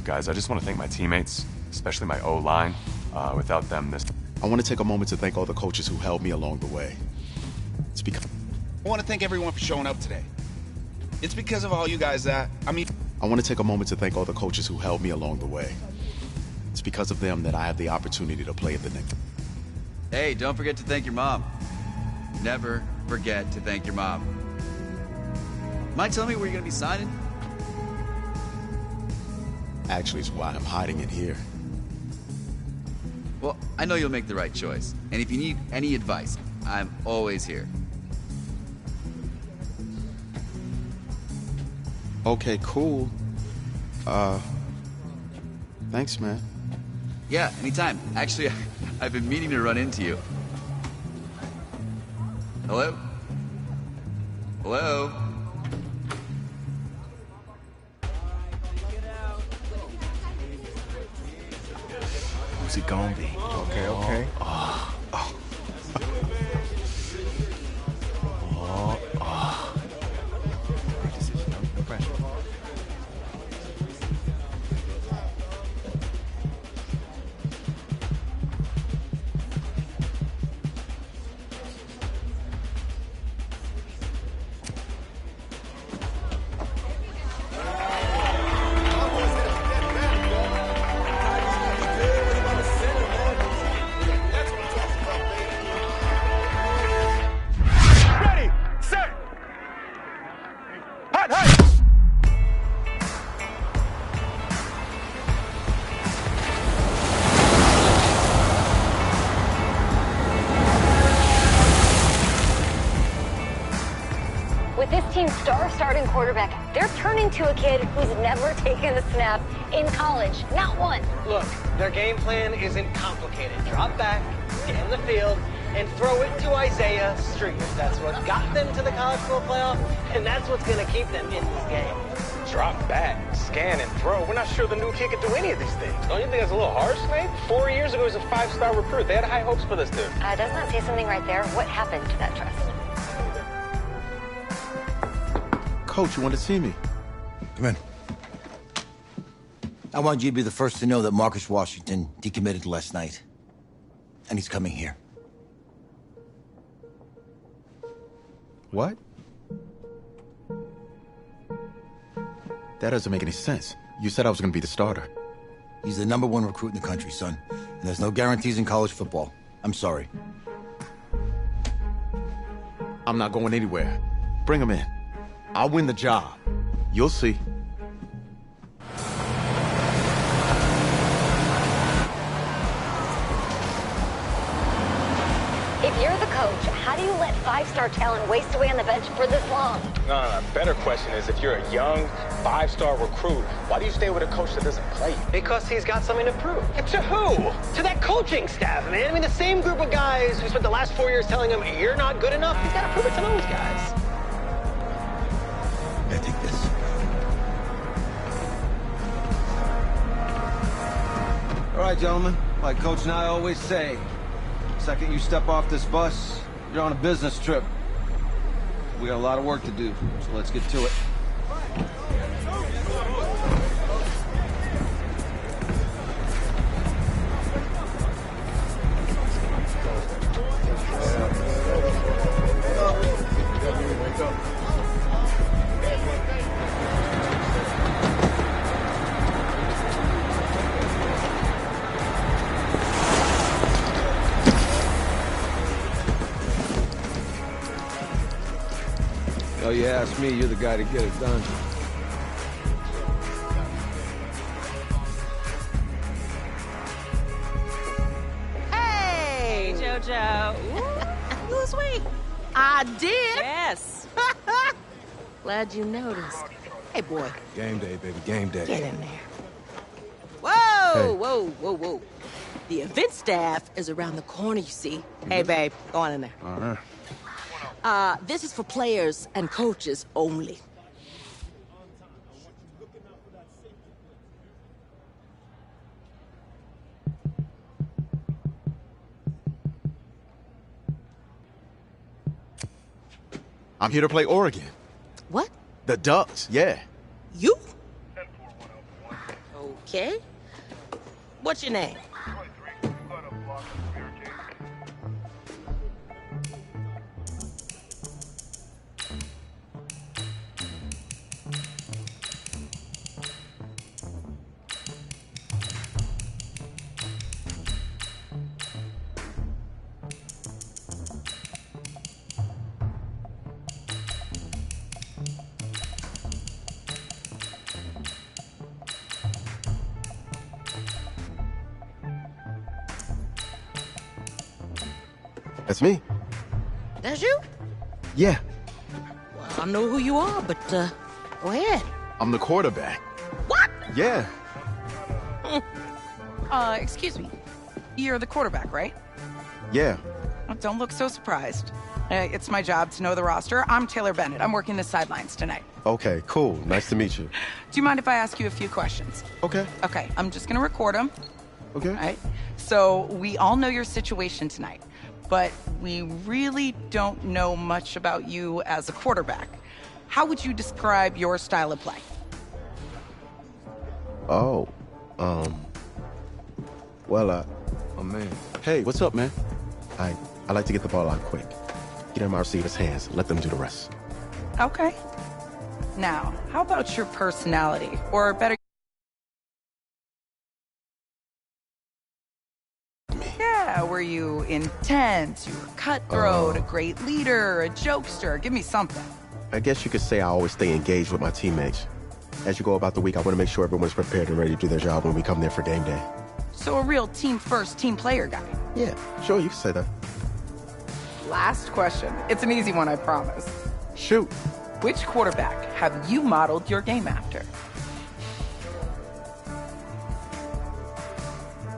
Look, guys, I just want to thank my teammates, especially my O-line. Without them, I want to take a moment to thank all the coaches who held me along the way. It's because... I want to thank everyone for showing up today. It's because of all you guys that, I want to take a moment to thank all the coaches who held me along the way. It's because of them that I have the opportunity to play at the next... Hey, don't forget to thank your mom. Never forget to thank your mom. Mind telling me where you're going to be signing? Actually, it's why I'm hiding it here. Well, I know you'll make the right choice. And if you need any advice, I'm always here. Okay, cool. Thanks, man. Yeah, anytime. Actually, I've been meaning to run into you. Hello? Hello? who's it gonna be? Okay, okay. Great decision. No pressure. With this team's starting quarterback, they're turning to a kid who's never taken a snap in college. Not one. Look, their game plan isn't complicated. Drop back, get in the field, and throw it to Isaiah Street. That's what got them to the college football playoff, and that's what's going to keep them in this game. Drop back, scan, and throw. We're not sure the new kid can do any of these things. Don't you think that's a little harsh, Nate? 4 years ago, he was a 5-star recruit. They had high hopes for this dude. Doesn't that say something right there? What happened to that trust? Coach, you want to see me? Come in. I want you to be the first to know that Marcus Washington decommitted last night. And he's coming here. What? That doesn't make any sense. You said I was going to be the starter. He's the #1 recruit in the country, son. And there's no guarantees in college football. I'm sorry. I'm not going anywhere. Bring him in. I'll win the job. You'll see. If you're the coach, how do you let 5-star talent waste away on the bench for this long? No. Better question is, if you're a young 5-star recruit, why do you stay with a coach that doesn't play you? Because he's got something to prove. To who? To that coaching staff, man. I mean, the same group of guys who spent the last 4 years telling him, you're not good enough. He's got to prove it to those guys. I take this. All right, gentlemen. Like Coach and I always say, the second you step off this bus, you're on a business trip. We got a lot of work to do, so let's get to it. Oh, you ask me, you're the guy to get it done. Hey, JoJo. You lose weight. I did. Yes. Glad you noticed. Hey, boy. Game day, baby, game day. Get in there. Whoa, whoa. The event staff is around the corner, you see. Hey, babe, go on in there. All right. This is for players and coaches only. I'm here to play Oregon. What? The Ducks, yeah. You? Okay. What's your name? That's me. That's you? Yeah, Well, I don't know who you are, but go ahead. I'm the quarterback. What? Yeah. Excuse me. You're the quarterback, right? Yeah. Oh, don't look so surprised. It's my job to know the roster. I'm Taylor Bennett. I'm working the sidelines tonight. Okay, cool. Nice to meet you. Do you mind if I ask you a few questions? Okay. Okay, I'm just gonna record them. Okay. All right? So, we all know your situation tonight, but we really don't know much about you as a quarterback. How would you describe your style of play? Oh, well, oh man. Hey, what's up, man? I like to get the ball out quick. Get in my receiver's hands and let them do the rest. Okay. Now, how about your personality? Or better... Yeah, were you intense? You were cutthroat, a great leader, a jokester? Give me something. I guess you could say I always stay engaged with my teammates. As you go about the week, I want to make sure everyone's prepared and ready to do their job when we come there for game day. So a real team-first, team-player guy. Yeah, sure, you can say that. Last question. It's an easy one, I promise. Shoot. Which quarterback have you modeled your game after?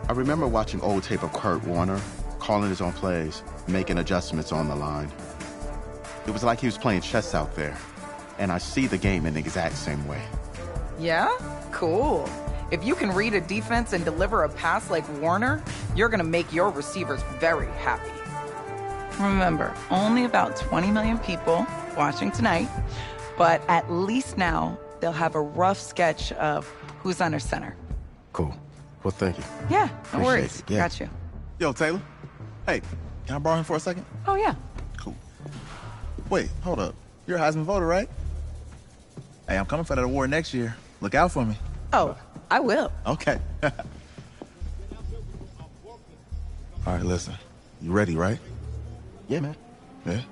I remember watching old tape of Kurt Warner, calling his own plays, making adjustments on the line. It was like he was playing chess out there, and I see the game in the exact same way. Yeah? Cool. If you can read a defense and deliver a pass like Warner, you're gonna make your receivers very happy. Remember, only about 20 million people watching tonight, but at least now they'll have a rough sketch of who's under center. Cool. Well, thank you. Yeah, no Appreciate worries. it, yeah. Got you. Yo, Taylor. Hey, can I borrow him for a second? Oh, yeah. Cool. Wait, hold up. You're a Heisman voter, right? Hey, I'm coming for that award next year. Look out for me. Oh, I will. Okay. All right, listen. You ready, right? Yeah, man. Yeah?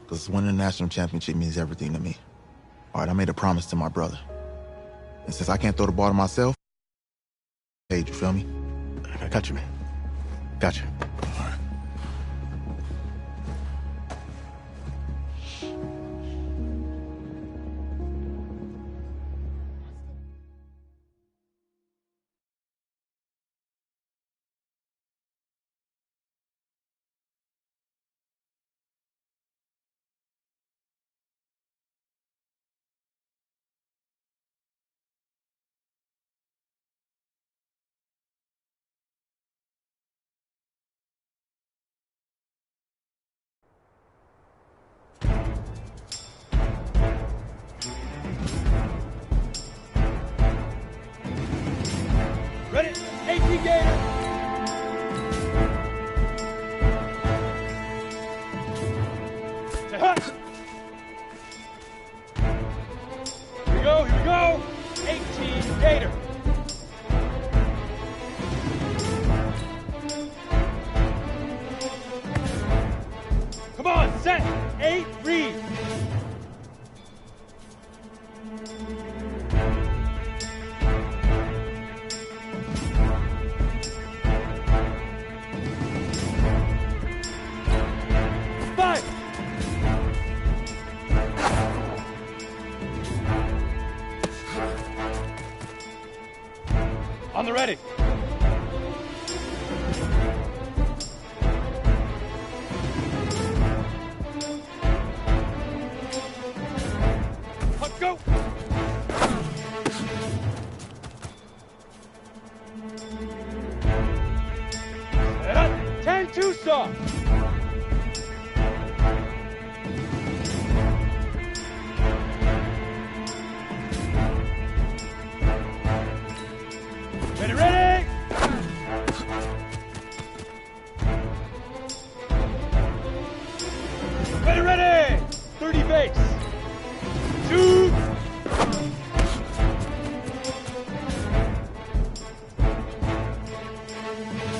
Because winning the national championship means everything to me. All right, I made a promise to my brother. And since I can't throw the ball to myself, hey, you feel me? I got you, man. Got you. All right. Ready? AP Gator! Say hut! Here we go! 18 Gator! Come on, set! 8, read! On the ready. Let's go. Set up. 10-2 stop. Ready, ready!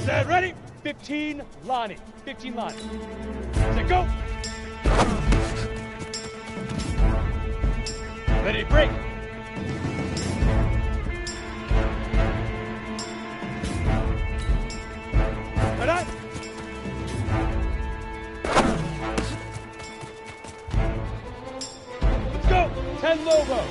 Set, ready? 15, Lonnie. 15, Lonnie. Set, go. Ready, break. Right on. Let's go. 10 Lobo.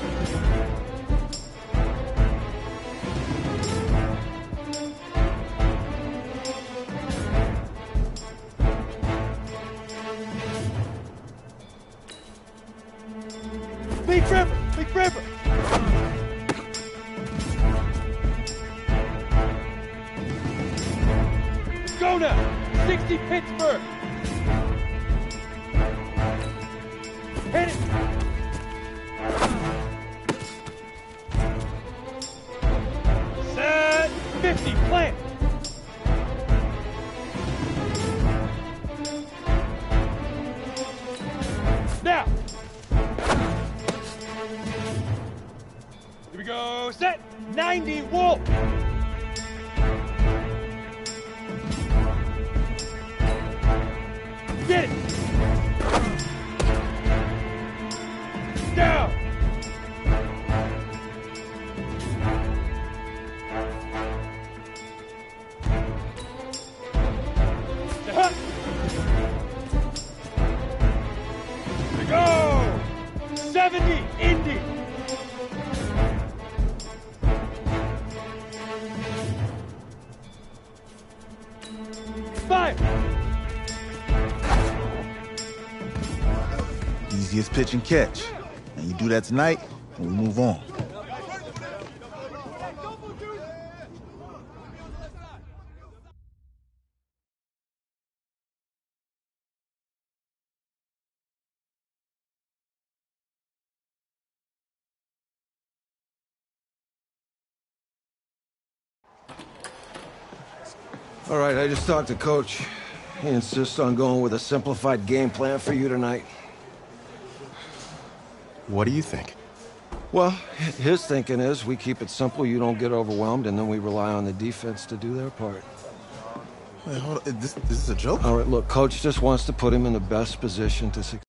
Big River! Big River! Let's go now! 60 Pittsburgh! Hit it! Set 50, plant! Now! Here we go, set! 90, Wolf! Get it! Down! Here we go! 70, Indy! Fire! Easiest pitch and catch. And you do that tonight, and we move on. All right, I just talked to Coach. He insists on going with a simplified game plan for you tonight. What do you think? Well, his thinking is we keep it simple, you don't get overwhelmed, and then we rely on the defense to do their part. Wait, hold on. This is a joke? All right, look, Coach just wants to put him in the best position to succeed.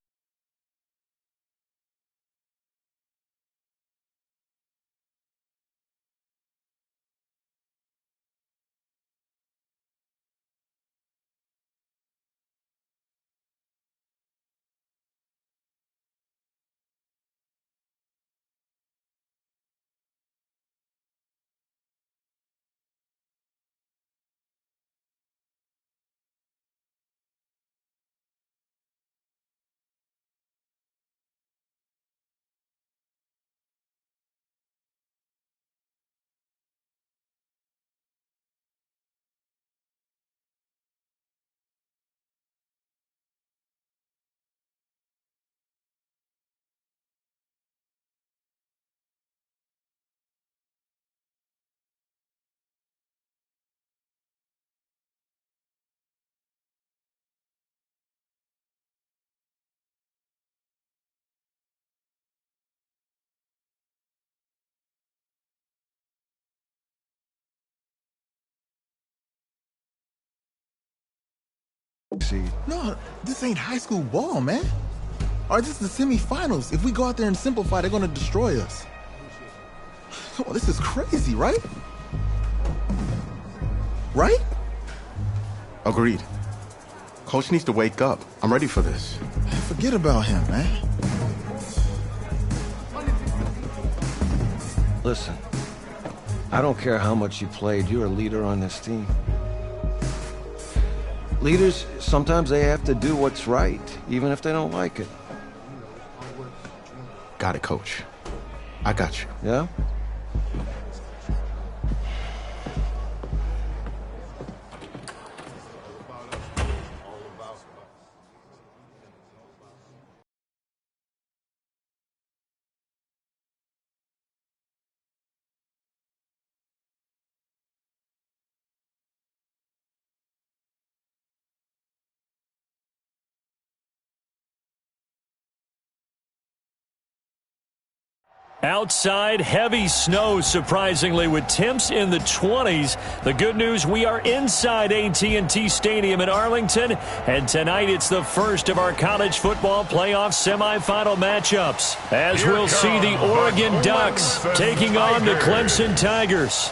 No, this ain't high school ball, man. All right, this is the semifinals. If we go out there and simplify, they're gonna destroy us. Come on, this is crazy, right? Right? Agreed. Coach needs to wake up. I'm ready for this. Forget about him, man. Listen, I don't care how much you played, you're a leader on this team. Leaders, sometimes they have to do what's right, even if they don't like it. Got it, Coach. I got you. Yeah? Outside, heavy snow, surprisingly, with temps in the 20s. The good news, we are inside AT&T Stadium in Arlington, and tonight it's the first of our college football playoff semifinal matchups, as we'll see the Oregon Ducks taking on the Clemson Tigers.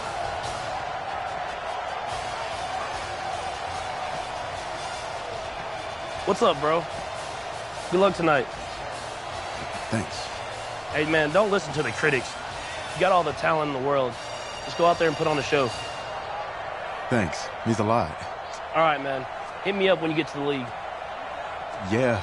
What's up, bro? Good luck tonight. Thanks. Hey, man, don't listen to the critics. You got all the talent in the world. Just go out there and put on a show. Thanks. Means a lot. All right, man. Hit me up when you get to the league. Yeah.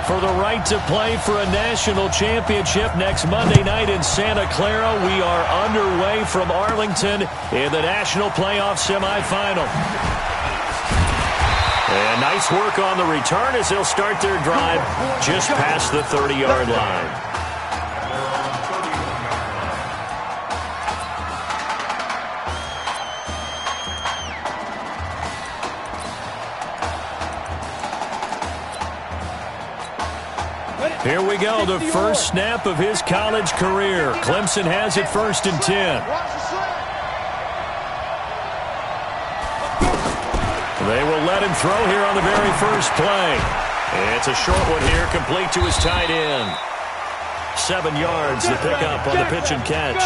For the right to play for a national championship next Monday night in Santa Clara, we are underway from Arlington in the national playoff semifinal. And nice work on the return as they'll start their drive just past the 30-yard line. Here we go, the first snap of his college career. Clemson has it 1st and 10. They will let him throw here on the very first play. It's a short one here, complete to his tight end. 7 yards, the pickup on the pitch and catch.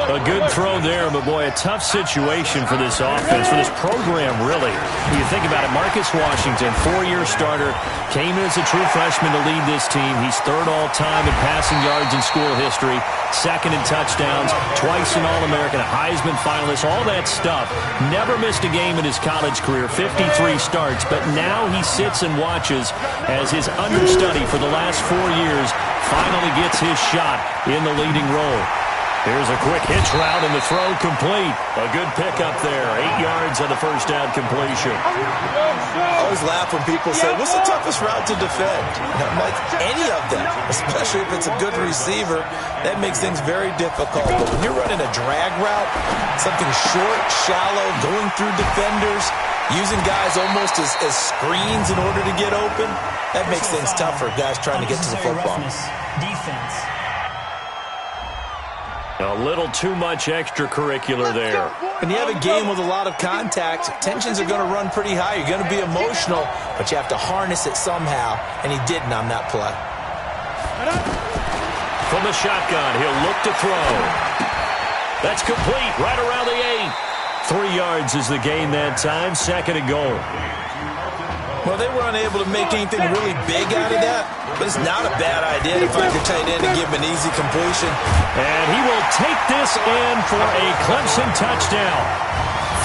A good throw there, but boy, a tough situation for this offense, for this program, really. When you think about it, Marcus Washington, 4-year starter, came in as a true freshman to lead this team. He's 3rd all-time in passing yards in school history, 2nd in touchdowns, twice an All-American, a Heisman finalist, all that stuff. Never missed a game in his college career, 53 starts, but now he sits and watches as his understudy for the last 4 years finally gets his shot in the leading role. Here's a quick hitch route and the throw complete. A good pickup there. 8 yards on the first down completion. I always laugh when people say, what's the toughest route to defend? I'm like, any of them, especially if it's a good receiver. That makes things very difficult. But when you're running a drag route, something short, shallow, going through defenders, using guys almost as screens in order to get open, that makes things tough for guys trying to get to the football. Defense. A little too much extracurricular there. When you have a game with a lot of contact, tensions are going to run pretty high. You're going to be emotional, but you have to harness it somehow, and he didn't on that play. From the shotgun, he'll look to throw. That's complete, right around the 8. 3 yards is the gain that time, 2nd and goal. Well, they were unable to make anything really big out of that, but it's not a bad idea to find your tight end and give him an easy completion. And he will take this in for a Clemson touchdown.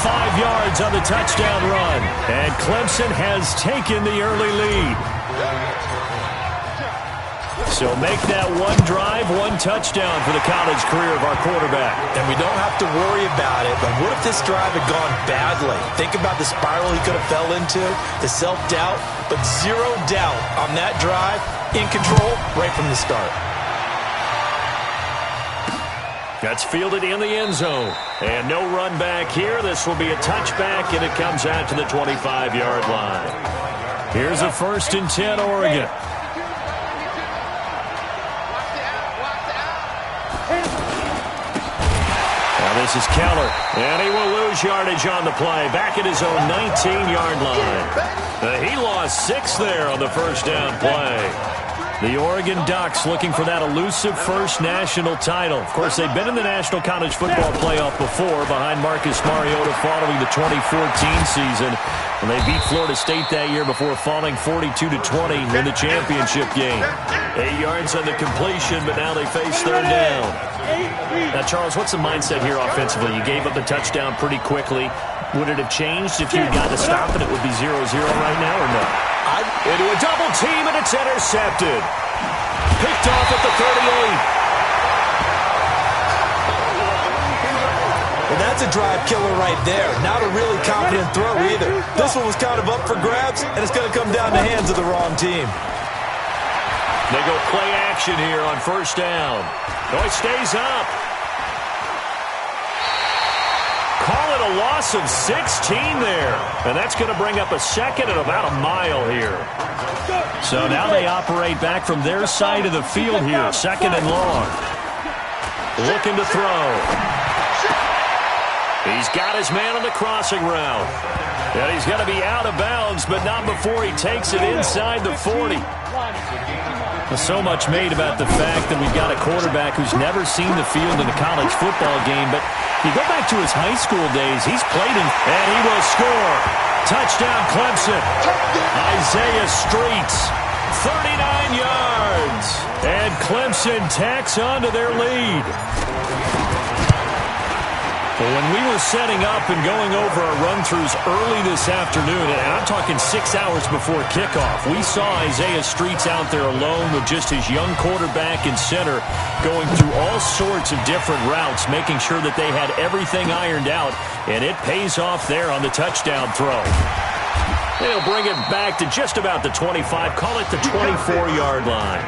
5 yards on the touchdown run. And Clemson has taken the early lead. So make that one drive, one touchdown for the college career of our quarterback. And we don't have to worry about it, but what if this drive had gone badly? Think about the spiral he could have fell into, the self-doubt, but zero doubt on that drive, in control right from the start. That's fielded in the end zone. And no run back here. This will be a touchback, and it comes out to the 25-yard line. Here's a 1st and 10, Oregon. This is Keller, and he will lose yardage on the play. Back at his own 19-yard line. He lost 6 there on the first down play. The Oregon Ducks looking for that elusive first national title. Of course, they've been in the National College Football Playoff before behind Marcus Mariota following the 2014 season. And they beat Florida State that year before falling 42-20 in the championship game. 8 yards on the completion, but now they face 3rd down. Now, Charles, what's the mindset here offensively? You gave up the touchdown pretty quickly. Would it have changed if you had gotten to stop it? It would be 0-0 right now, or no? Into a double team, and it's intercepted. Picked off at the 38. Well, that's a drive killer right there. Not a really confident throw either. This one was kind of up for grabs, and it's going to come down the hands of the wrong team. They go play action here on 1st down. Oh, it stays up. Call it a loss of 16 there. And that's going to bring up a second and about a mile here. So now they operate back from their side of the field here, second and long. Looking to throw. He's got his man on the crossing route. And he's going to be out of bounds, but not before he takes it inside the 40. So much made about the fact that we've got a quarterback who's never seen the field in a college football game, but you go back to his high school days, he's played in, and he will score. Touchdown, Clemson. Isaiah Streets, 39 yards. And Clemson tacks on to their lead. When we were setting up and going over our run-throughs early this afternoon, and I'm talking 6 hours before kickoff, we saw Isaiah Streets out there alone with just his young quarterback and center going through all sorts of different routes, making sure that they had everything ironed out, and it pays off there on the touchdown throw. They'll bring it back to just about the 25, call it the 24-yard line.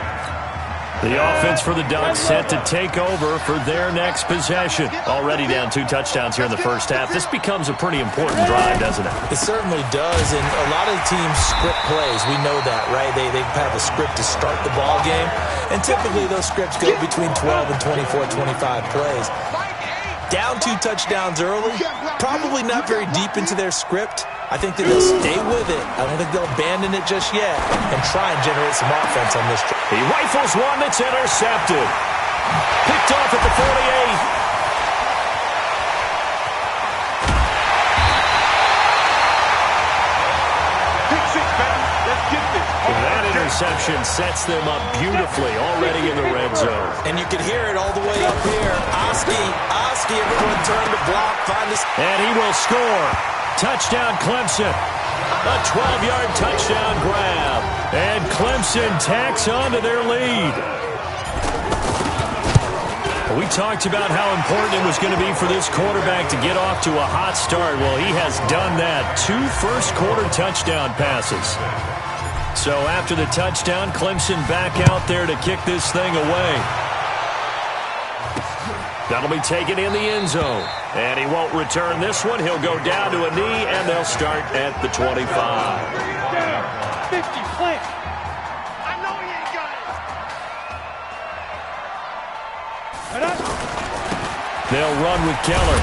The offense for the Ducks set to take over for their next possession. Already down 2 touchdowns here in the first half. This becomes a pretty important drive, doesn't it? It certainly does, and a lot of teams script plays. We know that, right? They have a script to start the ball game, and typically those scripts go between 12 and 24, 25 plays. Down 2 touchdowns early, probably not very deep into their script. I think that they'll stay with it. I don't think they'll abandon it just yet and try and generate some offense on this trip. He rifles one that's intercepted. Picked off at the 48. That interception sets them up beautifully already in the red zone. And you can hear it all the way up here. Oski, everyone turn to block, find us. And he will score. Touchdown, Clemson. A 12-yard touchdown grab. And Clemson tacks on to their lead. We talked about how important it was going to be for this quarterback to get off to a hot start. Well, he has done that. 2 first-quarter touchdown passes. So after the touchdown, Clemson back out there to kick this thing away. That'll be taken in the end zone. And he won't return this one. He'll go down to a knee, and they'll start at the 25. 50, plant. I know he ain't got it. They'll run with Keller.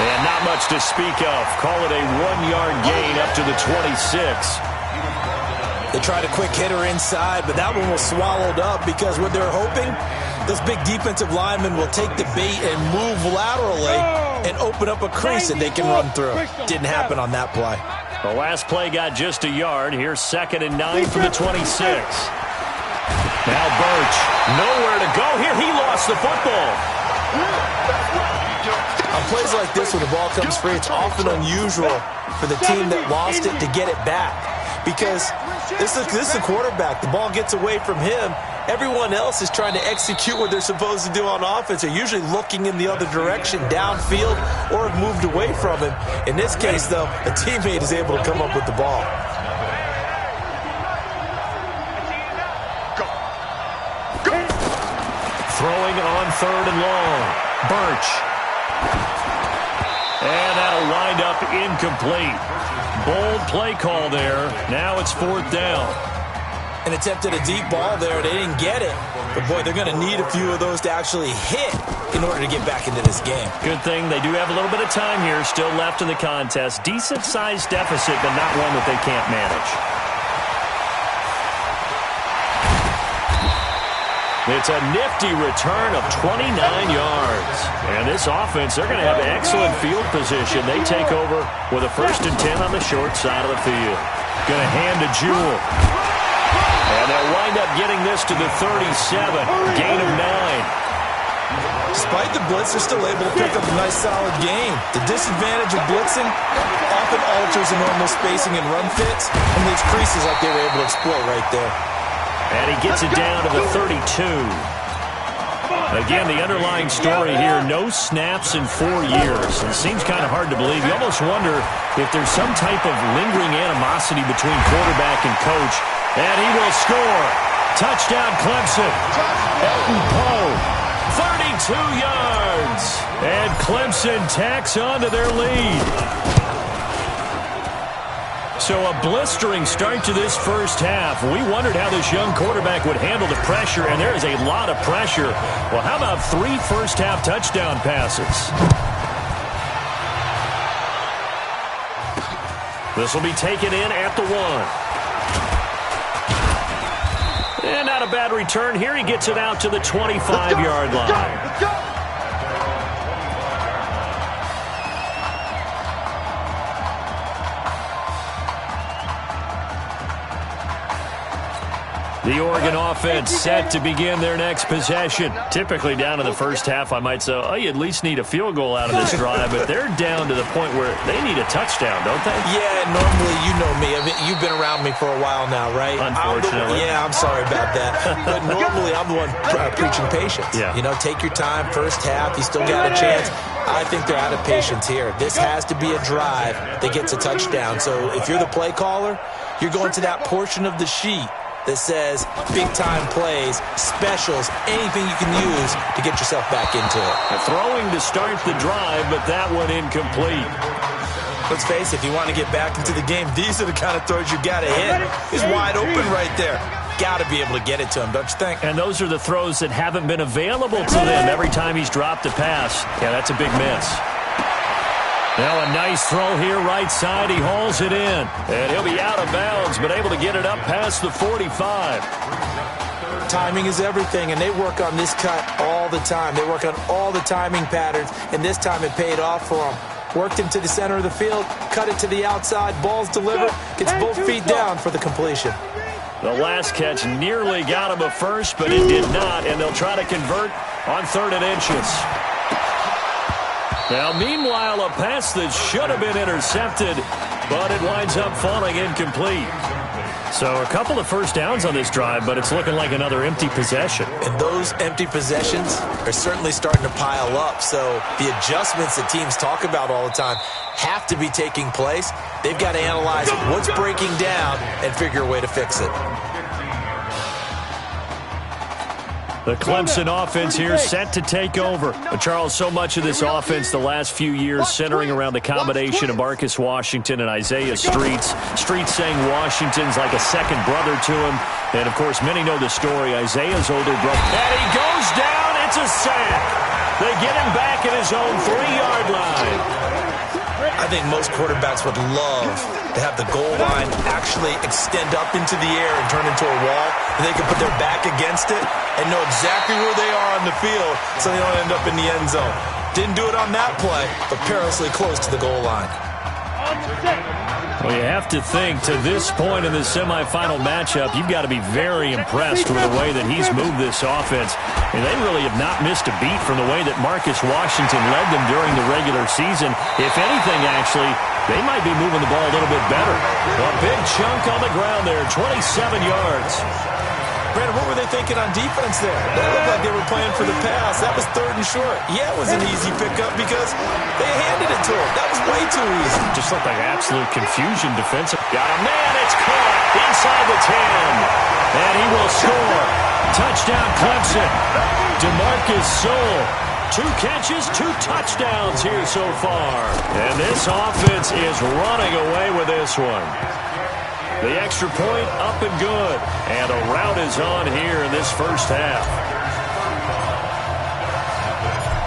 And not much to speak of. Call it a 1-yard gain up to the 26. They tried a quick hitter inside, but that one was swallowed up because what they're hoping, those big defensive linemen will take the bait and move laterally and open up a crease that they can run through. Didn't happen on that play. The last play got just a yard. Here's 2nd and 9 from the 26. Now Birch, nowhere to go here. He lost the football. On plays like this, when the ball comes free, it's often unusual for the team that lost it to get it back. Because this is the quarterback. The ball gets away from him. Everyone else is trying to execute what they're supposed to do on offense. They're usually looking in the other direction, downfield, or have moved away from him. In this case, though, a teammate is able to come up with the ball. Throwing on 3rd and long. Birch. And that'll wind up incomplete. Bold play call there. Now it's 4th down. And attempted a deep ball there. They didn't get it. But, boy, they're going to need a few of those to actually hit in order to get back into this game. Good thing they do have a little bit of time here still left in the contest. Decent-sized deficit, but not one that they can't manage. It's a nifty return of 29 yards. And this offense, they're going to have excellent field position. They take over with a 1st and 10 on the short side of the field. Going to hand to Jewell. And they'll wind up getting this to the 37. Gain of 9. Despite the blitz, they're still able to pick up a nice, solid gain. The disadvantage of blitzing often alters the normal spacing and run fits and leaves creases like they were able to exploit right there. And he gets it down to the 32. Again, the underlying story here, no snaps in 4 years. It seems kind of hard to believe. You almost wonder if there's some type of lingering animosity between quarterback and coach. And he will score. Touchdown, Clemson. Elton Poe, 32 yards. And Clemson tacks on to their lead. So a blistering start to this first half. We wondered how this young quarterback would handle the pressure, and there is a lot of pressure. Well, how about 3 first-half touchdown passes? This will be taken in at the 1. And not a bad return here. He gets it out to the 25-yard line. Let's go! The Oregon offense set to begin their next possession. Typically down in the first half, I might say, oh, you at least need a field goal out of this drive, but they're down to the point where they need a touchdown, don't they? Yeah, normally, you know me. I mean, you've been around me for a while now, right? Unfortunately. I'm sorry about that. But normally, I'm the one preaching patience. Yeah. You know, take your time, first half, you still got a chance. I think they're out of patience here. This has to be a drive that gets a touchdown. So if you're the play caller, you're going to that portion of the sheet that says big-time plays, specials, anything you can use to get yourself back into it. Throwing to start the drive, but that one incomplete. Let's face it, if you want to get back into the game, these are the kind of throws you got to hit. He's wide open right there. Got to be able to get it to him, don't you think? And those are the throws that haven't been available to them every time he's dropped a pass. Yeah, that's a big miss. Now a nice throw here right side. He hauls it in. And he'll be out of bounds, but able to get it up past the 45. Timing is everything, and they work on this cut all the time. They work on all the timing patterns, and this time it paid off for them. Worked him to the center of the field, cut it to the outside, ball's delivered, gets both feet down for the completion. The last catch nearly got him a first, but it did not, and they'll try to convert on 3rd and inches. Now, meanwhile, a pass that should have been intercepted, but it winds up falling incomplete. So a couple of first downs on this drive, but it's looking like another empty possession. And those empty possessions are certainly starting to pile up. So the adjustments that teams talk about all the time have to be taking place. They've got to analyze what's breaking down and figure a way to fix it. The Clemson offense here set to take over. But Charles, so much of this offense the last few years centering around the combination of Marcus Washington and Isaiah Streets. Streets saying Washington's like a second brother to him. And, of course, many know the story. Isaiah's older brother. And he goes down. It's a sack. They get him back at his own 3-yard line. I think most quarterbacks would love to have the goal line actually extend up into the air and turn into a wall, and they can put their back against it and know exactly where they are on the field so they don't end up in the end zone. Didn't do it on that play, but perilously close to the goal line. Well, you have to think, to this point in the semifinal matchup, you've got to be very impressed with the way that he's moved this offense. And they really have not missed a beat from the way that Marcus Washington led them during the regular season. If anything, actually, they might be moving the ball a little bit better. A big chunk on the ground there, 27 yards. Brandon, what were they thinking on defense there? They looked like they were playing for the pass. That was 3rd and short. Yeah, it was an easy pickup because they handed it to him. That was way too easy. Just looked like absolute confusion defensive. Got a man, it's caught inside the 10. And he will score. Touchdown Clemson. DeMarcus Sewell. 2 catches, 2 touchdowns here so far. And this offense is running away with this one. The extra point up and good. And a rout is on here in this first half.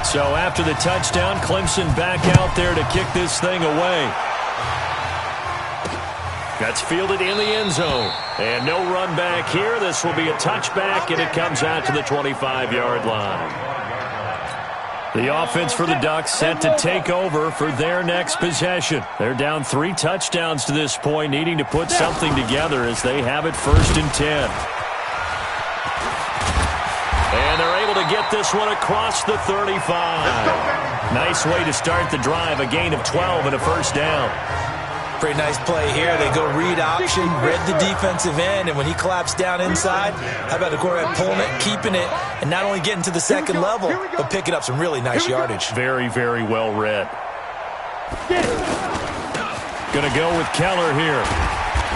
So after the touchdown, Clemson back out there to kick this thing away. That's fielded in the end zone. And no run back here. This will be a touchback, and it comes out to the 25-yard line. The offense for the Ducks set to take over for their next possession. They're down 3 touchdowns to this point, needing to put something together as they have it 1st and 10. And they're able to get this one across the 35. Nice way to start the drive, a gain of 12 and a first down. Pretty nice play here. They go read option, read the defensive end, and when he collapsed down inside, how about the quarterback pulling it, keeping it, and not only getting to the second level, but picking up some really nice yardage. Very, very well read. Going to go with Keller here.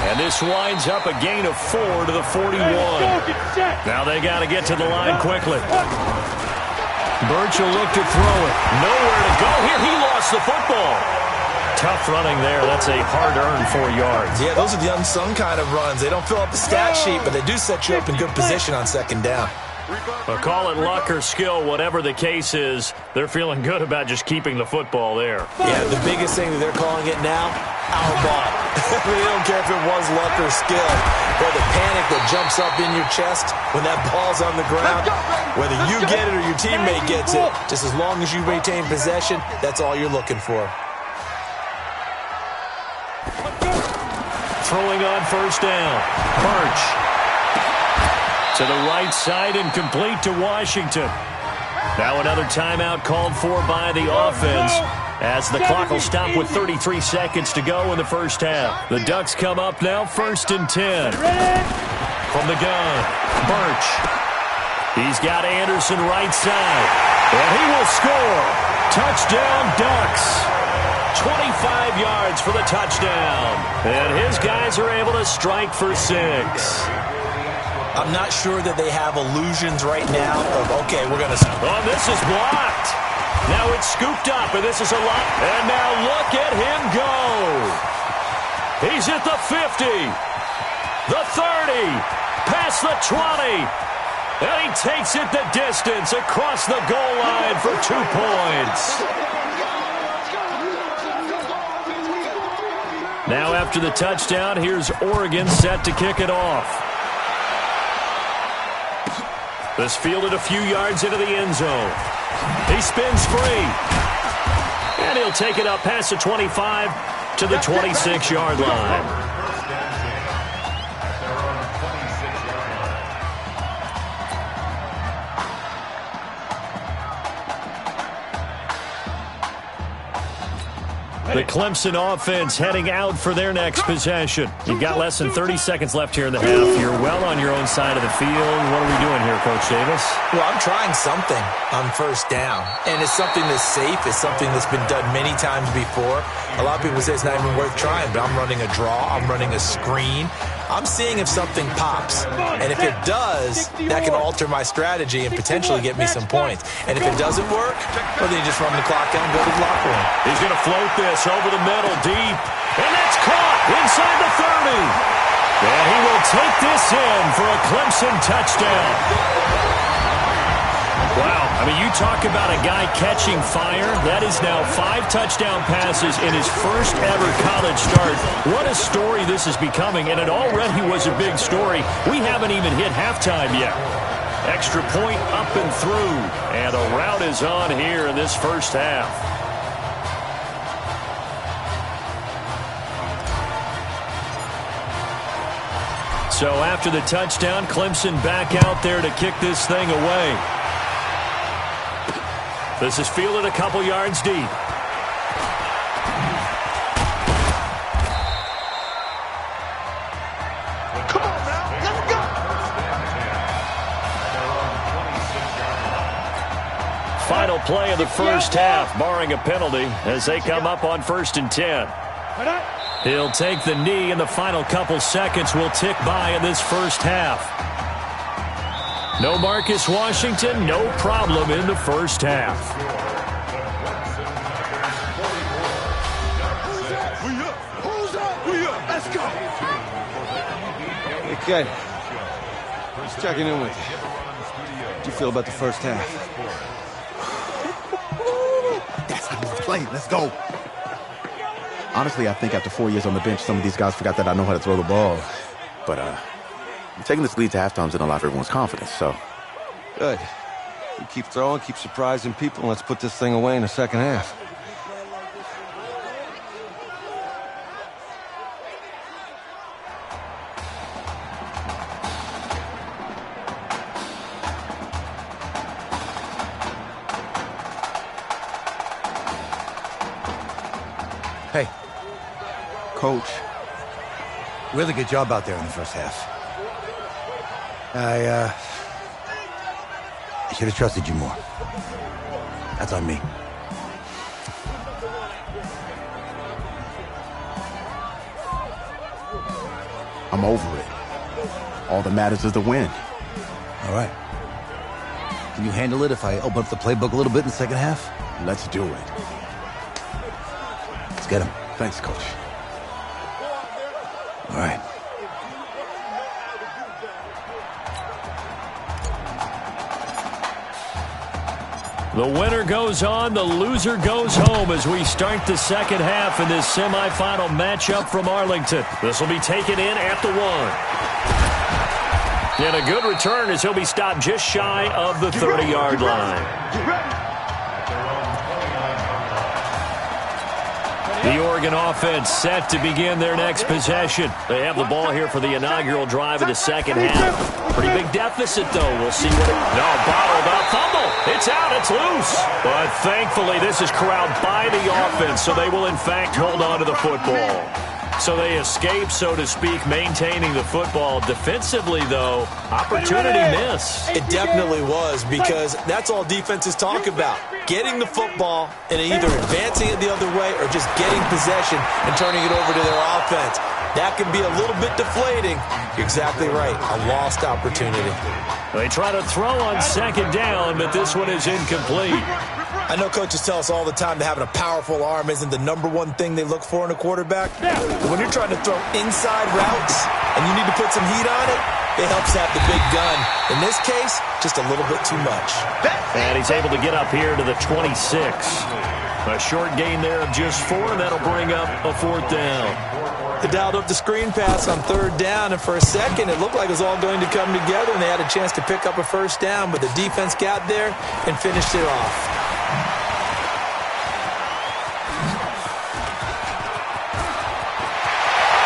And this winds up a gain of 4 to the 41. Now they got to get to the line quickly. Birch will look to throw it. Nowhere to go here. He lost the football. Tough running there. That's a hard-earned 4 yards. Yeah, those are the unsung kind of runs. They don't fill up the stat sheet, but they do set you up in good position on second down. Well, call it luck or skill, whatever the case is, they're feeling good about just keeping the football there. Yeah, the biggest thing that they're calling it now, our ball. They don't care if it was luck or skill. Or the panic that jumps up in your chest when that ball's on the ground. Whether you get it or your teammate gets it, just as long as you maintain possession, that's all you're looking for. Throwing on first down. Birch. To the right side and complete to Washington. Now another timeout called for by the offense as the clock will stop with 33 seconds to go in the first half. The Ducks come up now, 1st and 10. From the gun, Birch. He's got Anderson right side. And he will score. Touchdown, Ducks. 25 yards for the touchdown. And his guys are able to strike for 6. I'm not sure that they have illusions right now of, okay, we're going to... Oh, this is blocked. Now it's scooped up, and this is a lot. And now look at him go. He's at the 50, the 30, past the 20. And he takes it the distance across the goal line for 2 points. Now after the touchdown, here's Oregon set to kick it off. This fielded a few yards into the end zone. He spins free. And he'll take it up past the 25 to the 26-yard line. The Clemson offense heading out for their next possession. You've got less than 30 seconds left here in the half. You're well on your own side of the field. What are we doing here, Coach Davis? Well, I'm trying something on first down. And it's something that's safe. It's something that's been done many times before. A lot of people say it's not even worth trying, but I'm running a draw. I'm running a screen. I'm seeing if something pops. And if it does, that can alter my strategy and potentially get me some points. And if it doesn't work, well, then you just run the clock down and go to the locker room. He's going to float this over the middle deep. And that's caught inside the 30. And he will take this in for a Clemson touchdown. Wow. I mean, you talk about a guy catching fire. That is now 5 touchdown passes in his first ever college start. What a story this is becoming, and it already was a big story. We haven't even hit halftime yet. Extra point up and through, and a rout is on here in this first half. So after the touchdown, Clemson back out there to kick this thing away. This is fielded a couple yards deep. Come on now, let's go. Final play of the first half, barring a penalty, as they come up on 1st and 10. He'll take the knee, and the final couple seconds will tick by in this first half. No Marcus Washington, no problem in the first half. Let's go. Hey, kid. Just checking in with you. How do you feel about the first half? That's how we play. Let's go. Honestly, I think after 4 years on the bench, some of these guys forgot that I know how to throw the ball. But, taking this lead to halftime's in a lot of everyone's confidence, so. Good. We keep throwing, keep surprising people, and let's put this thing away in the second half. Hey. Coach. Really good job out there in the first half. I should have trusted you more. That's on me. I'm over it. All that matters is the win. All right. Can you handle it if I open up the playbook a little bit in the second half? Let's do it. Let's get him. Thanks, Coach. All right. The winner goes on, the loser goes home as we start the second half in this semifinal matchup from Arlington. This will be taken in at the 1. And a good return as he'll be stopped just shy of the 30-yard line. The Oregon offense set to begin their next possession. They have the ball here for the inaugural drive of the second half. Pretty big deficit, though. We'll see what it... No, bottled up. Fumble. It's out. It's loose. But thankfully, this is corralled by the offense, so they will, in fact, hold on to the football. So they escape, so to speak, maintaining the football. Defensively, though, opportunity miss. It definitely was, because that's all defenses talk about. Getting the football and either advancing it the other way or just getting possession and turning it over to their offense. That can be a little bit deflating. You're exactly right. A lost opportunity. They try to throw on second down, but this one is incomplete. I know coaches tell us all the time that having a powerful arm isn't the #1 thing they look for in a quarterback. But when you're trying to throw inside routes and you need to put some heat on it, it helps have the big gun. In this case, just a little bit too much. And he's able to get up here to the 26. A short gain there of just 4, and that'll bring up a 4th down. They dialed up the screen pass on 3rd down, and for a second it looked like it was all going to come together, and they had a chance to pick up a 1st down, but the defense got there and finished it off.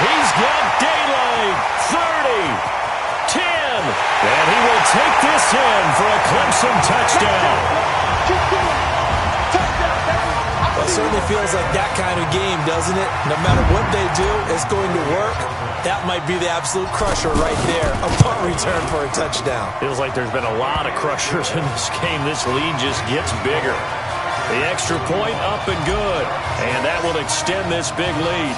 He's got daylight. 30, 10, and he will take this in for a Clemson touchdown. Well, it certainly feels like that kind of game, doesn't it? No matter what they do, it's going to work. That might be the absolute crusher right there. A punt return for a touchdown. Feels like there's been a lot of crushers in this game. This lead just gets bigger. The extra point up and good. And that will extend this big lead.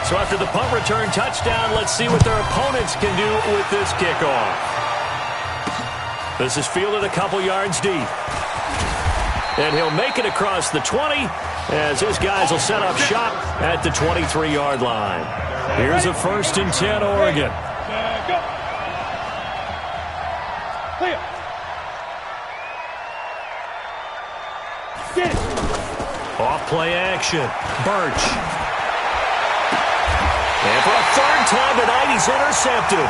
So after the punt return touchdown, let's see what their opponents can do with this kickoff. This is fielded a couple yards deep. And he'll make it across the 20 as his guys will set up shop at the 23-yard line. Here's a 1st and 10, Oregon. Clear. Get it. Off play action. Birch. And for a 3rd time tonight, he's intercepted.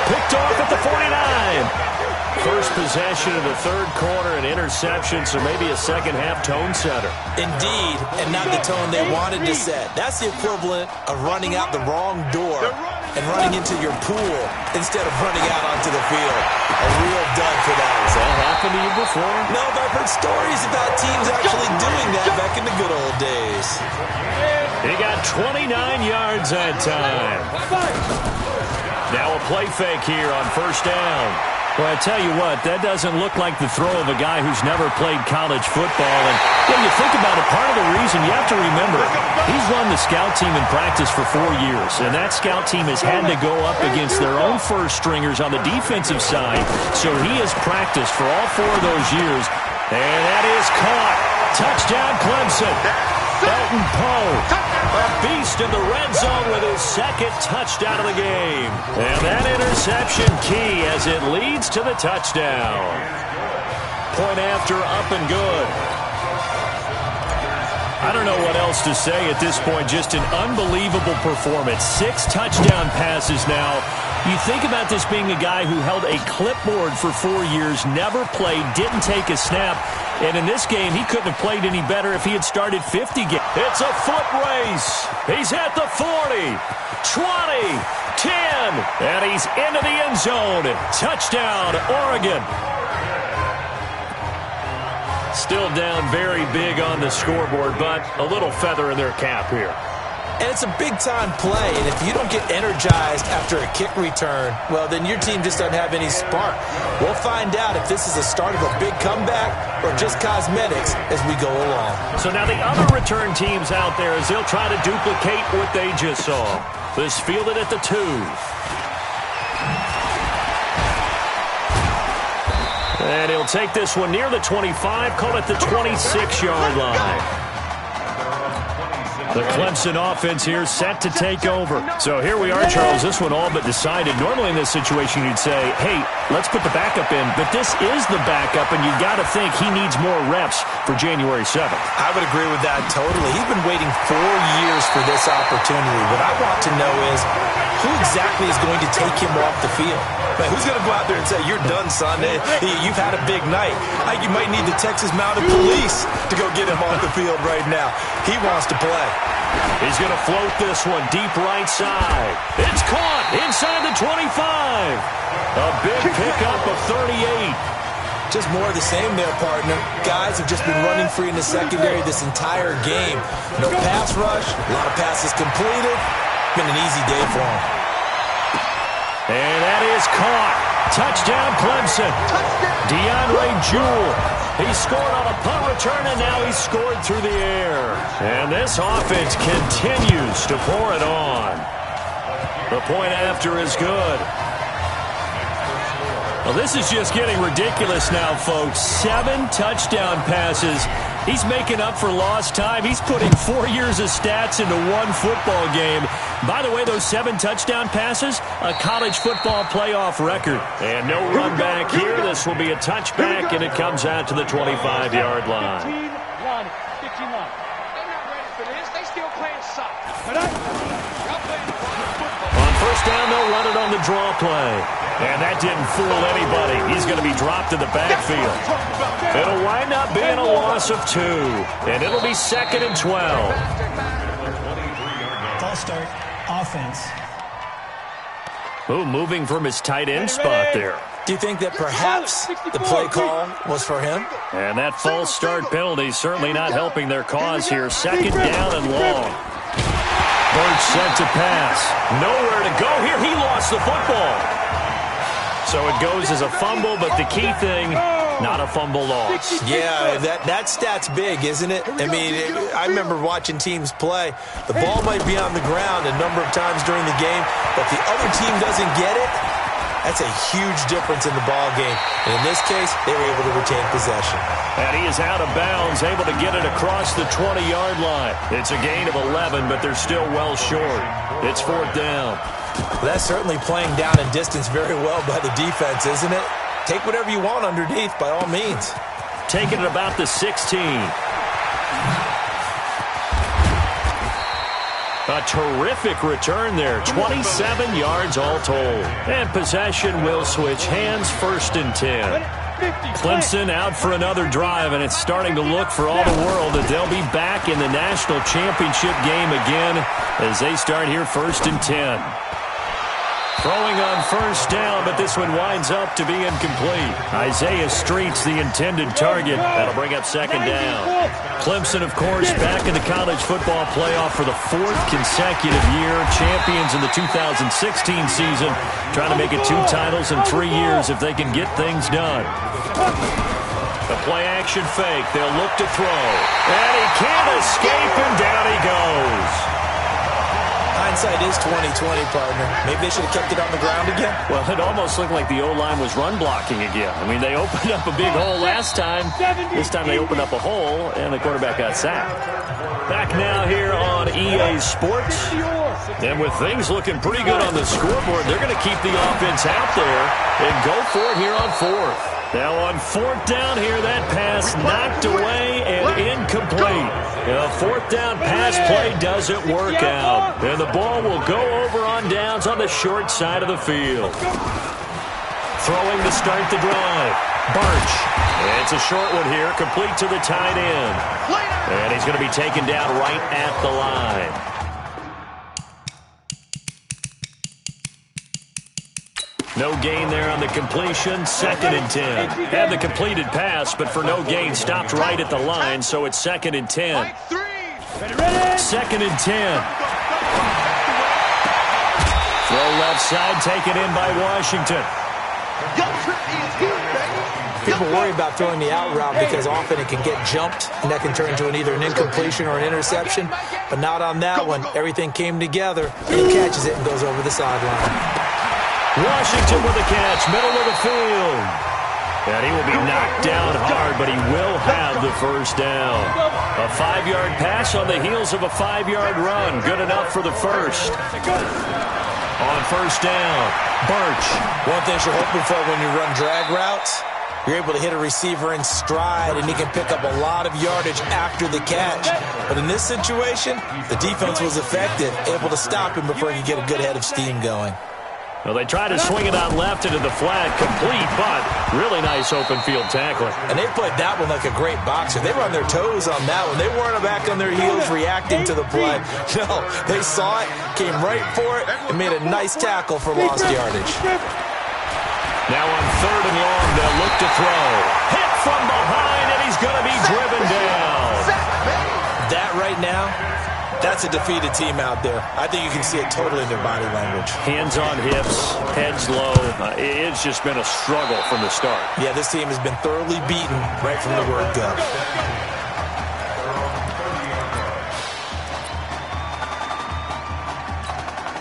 Picked off at the 49. First possession of the 3rd quarter, an interception, so maybe a second-half tone setter. Indeed, and not the tone they wanted to set. That's the equivalent of running out the wrong door and running into your pool instead of running out onto the field. A real dud for that one. Has that happened to you before? No, but I've heard stories about teams actually doing that back in the good old days. He got 29 yards that time. Now a play fake here on 1st down. Well, I tell you what, that doesn't look like the throw of a guy who's never played college football. And when you think about it, part of the reason, you have to remember, he's run the scout team in practice for 4 years. And that scout team has had to go up against their own first stringers on the defensive side. So he has practiced for all 4 of those years. And that is caught. Touchdown, Clemson. Elton Poe, a beast in the red zone with his 2nd touchdown of the game. And that interception key as it leads to the touchdown. Point after, up and good. I don't know what else to say at this point. Just an unbelievable performance. 6 touchdown passes now. You think about this being a guy who held a clipboard for 4 years, never played, didn't take a snap. And in this game, he couldn't have played any better if he had started 50 games. It's a foot race. He's at the 40, 20, 10, and he's into the end zone. Touchdown, Oregon. Still down very big on the scoreboard, but a little feather in their cap here. And it's a big-time play, and if you don't get energized after a kick return, well, then your team just doesn't have any spark. We'll find out if this is the start of a big comeback or just cosmetics as we go along. So now the other return teams out there as they'll try to duplicate what they just saw. This fielded at the 2. And he'll take this one near the 25, call it the 26-yard line. The Clemson offense here set to take over. So here we are, Charles. This one all but decided. Normally in this situation you'd say, hey, let's put the backup in. But this is the backup, and you got to think he needs more reps for January 7th. I would agree with that totally. He's been waiting 4 years for this opportunity. What I want to know is who exactly is going to take him off the field? Man, who's going to go out there and say, you're done, son. You've had a big night. I think you might need the Texas Mounted Police to go get him off the field right now. He wants to play. He's going to float this one deep right side. It's caught inside the 25. A big pickup of 38. Just more of the same there, partner. Guys have just been running free in the secondary this entire game. No pass rush, a lot of passes completed. Been an easy day for him. And that is caught. Touchdown, Clemson. DeAndre Jewell. He scored on a punt return, and now he's scored through the air. And this offense continues to pour it on. The point after is good. Well, this is just getting ridiculous now, folks. 7 touchdown passes. He's making up for lost time. He's putting 4 years of stats into one football game. By the way, those 7 touchdown passes, a college football playoff record. And no run back here. This will be a touchback, and it comes out to the 25-yard line. 15 line. They're not ready for this. They still playing soccer. On first down, they'll run it on the draw play. And that didn't fool anybody. He's going to be dropped in the backfield. It'll wind up being a loss of 2. And it'll be 2nd and 12. False start. Offense. Ooh, moving from his tight end spot there. Do you think that perhaps the play call was for him? And that false start penalty is certainly not helping their cause here. 2nd down and long. Birch sent to pass. Nowhere to go here. He lost the football. So it goes as a fumble, but the key thing, not a fumble loss. Yeah, that stat's big, isn't it? I mean, I remember watching teams play. The ball might be on the ground a number of times during the game, but the other team doesn't get it. That's a huge difference in the ball game. And in this case, they were able to retain possession. And he is out of bounds, able to get it across the 20-yard line. It's a gain of 11, but they're still well short. It's 4th down. Well, that's certainly playing down in distance very well by the defense, isn't it? Take whatever you want underneath, by all means. Taking it about the 16. A terrific return there. 27 yards all told. And possession will switch hands, 1st and 10. Clemson out for another drive, and it's starting to look for all the world that they'll be back in the national championship game again as they start here 1st and 10. Throwing on first down, but this one winds up to be incomplete. Isaiah Street's the intended target. That'll bring up 2nd down. Clemson, of course, back in the college football playoff for the 4th consecutive year. Champions in the 2016 season. Trying to make it 2 titles in 3 years if they can get things done. The play-action fake. They'll look to throw. And he can't escape, and down he goes. Hindsight is 20/20, partner. Maybe they should have kept it on the ground again. Well, it almost looked like the O-line was run blocking again. I mean, they opened up a big hole last time. This time they opened up a hole, and the quarterback got sacked. Back now here on EA Sports. And with things looking pretty good on the scoreboard, they're going to keep the offense out there and go for it here on 4th. Now on 4th down here, that pass knocked away and incomplete. A 4th down pass play doesn't work out. And the ball will go over on downs on the short side of the field. Throwing to start the drive. Birch. It's a short one here, complete to the tight end. And he's going to be taken down right at the line. No gain there on the completion. 2nd and 10. Had the completed pass, but for no gain, stopped right at the line, so it's 2nd and 10. 2nd and 10. Throw left side, taken in by Washington. People worry about throwing the out route because often it can get jumped, and that can turn into either an incompletion or an interception. But not on that one. Everything came together, and he catches it and goes over the sideline. Washington with a catch, middle of the field. And he will be knocked down hard, but he will have the first down. A 5-yard pass on the heels of a 5-yard run. Good enough for the first. On first down, Birch. One thing you're hoping for when you run drag routes, you're able to hit a receiver in stride, and he can pick up a lot of yardage after the catch. But in this situation, the defense was effective, able to stop him before he could get a good head of steam going. Well, they tried to swing it out left into the flat, complete, but really nice open field tackling. And they played that one like a great boxer. They were on their toes on that one. They weren't back on their heels reacting to the play. No, they saw it, came right for it, and made a nice tackle for lost yardage. Now on 3rd and long, they'll look to throw. Hit from behind, and he's going to be driven down. That right now, that's a defeated team out there. I think you can see it totally in their body language. Hands on hips, heads low. It's just been a struggle from the start. Yeah, this team has been thoroughly beaten right from the word go.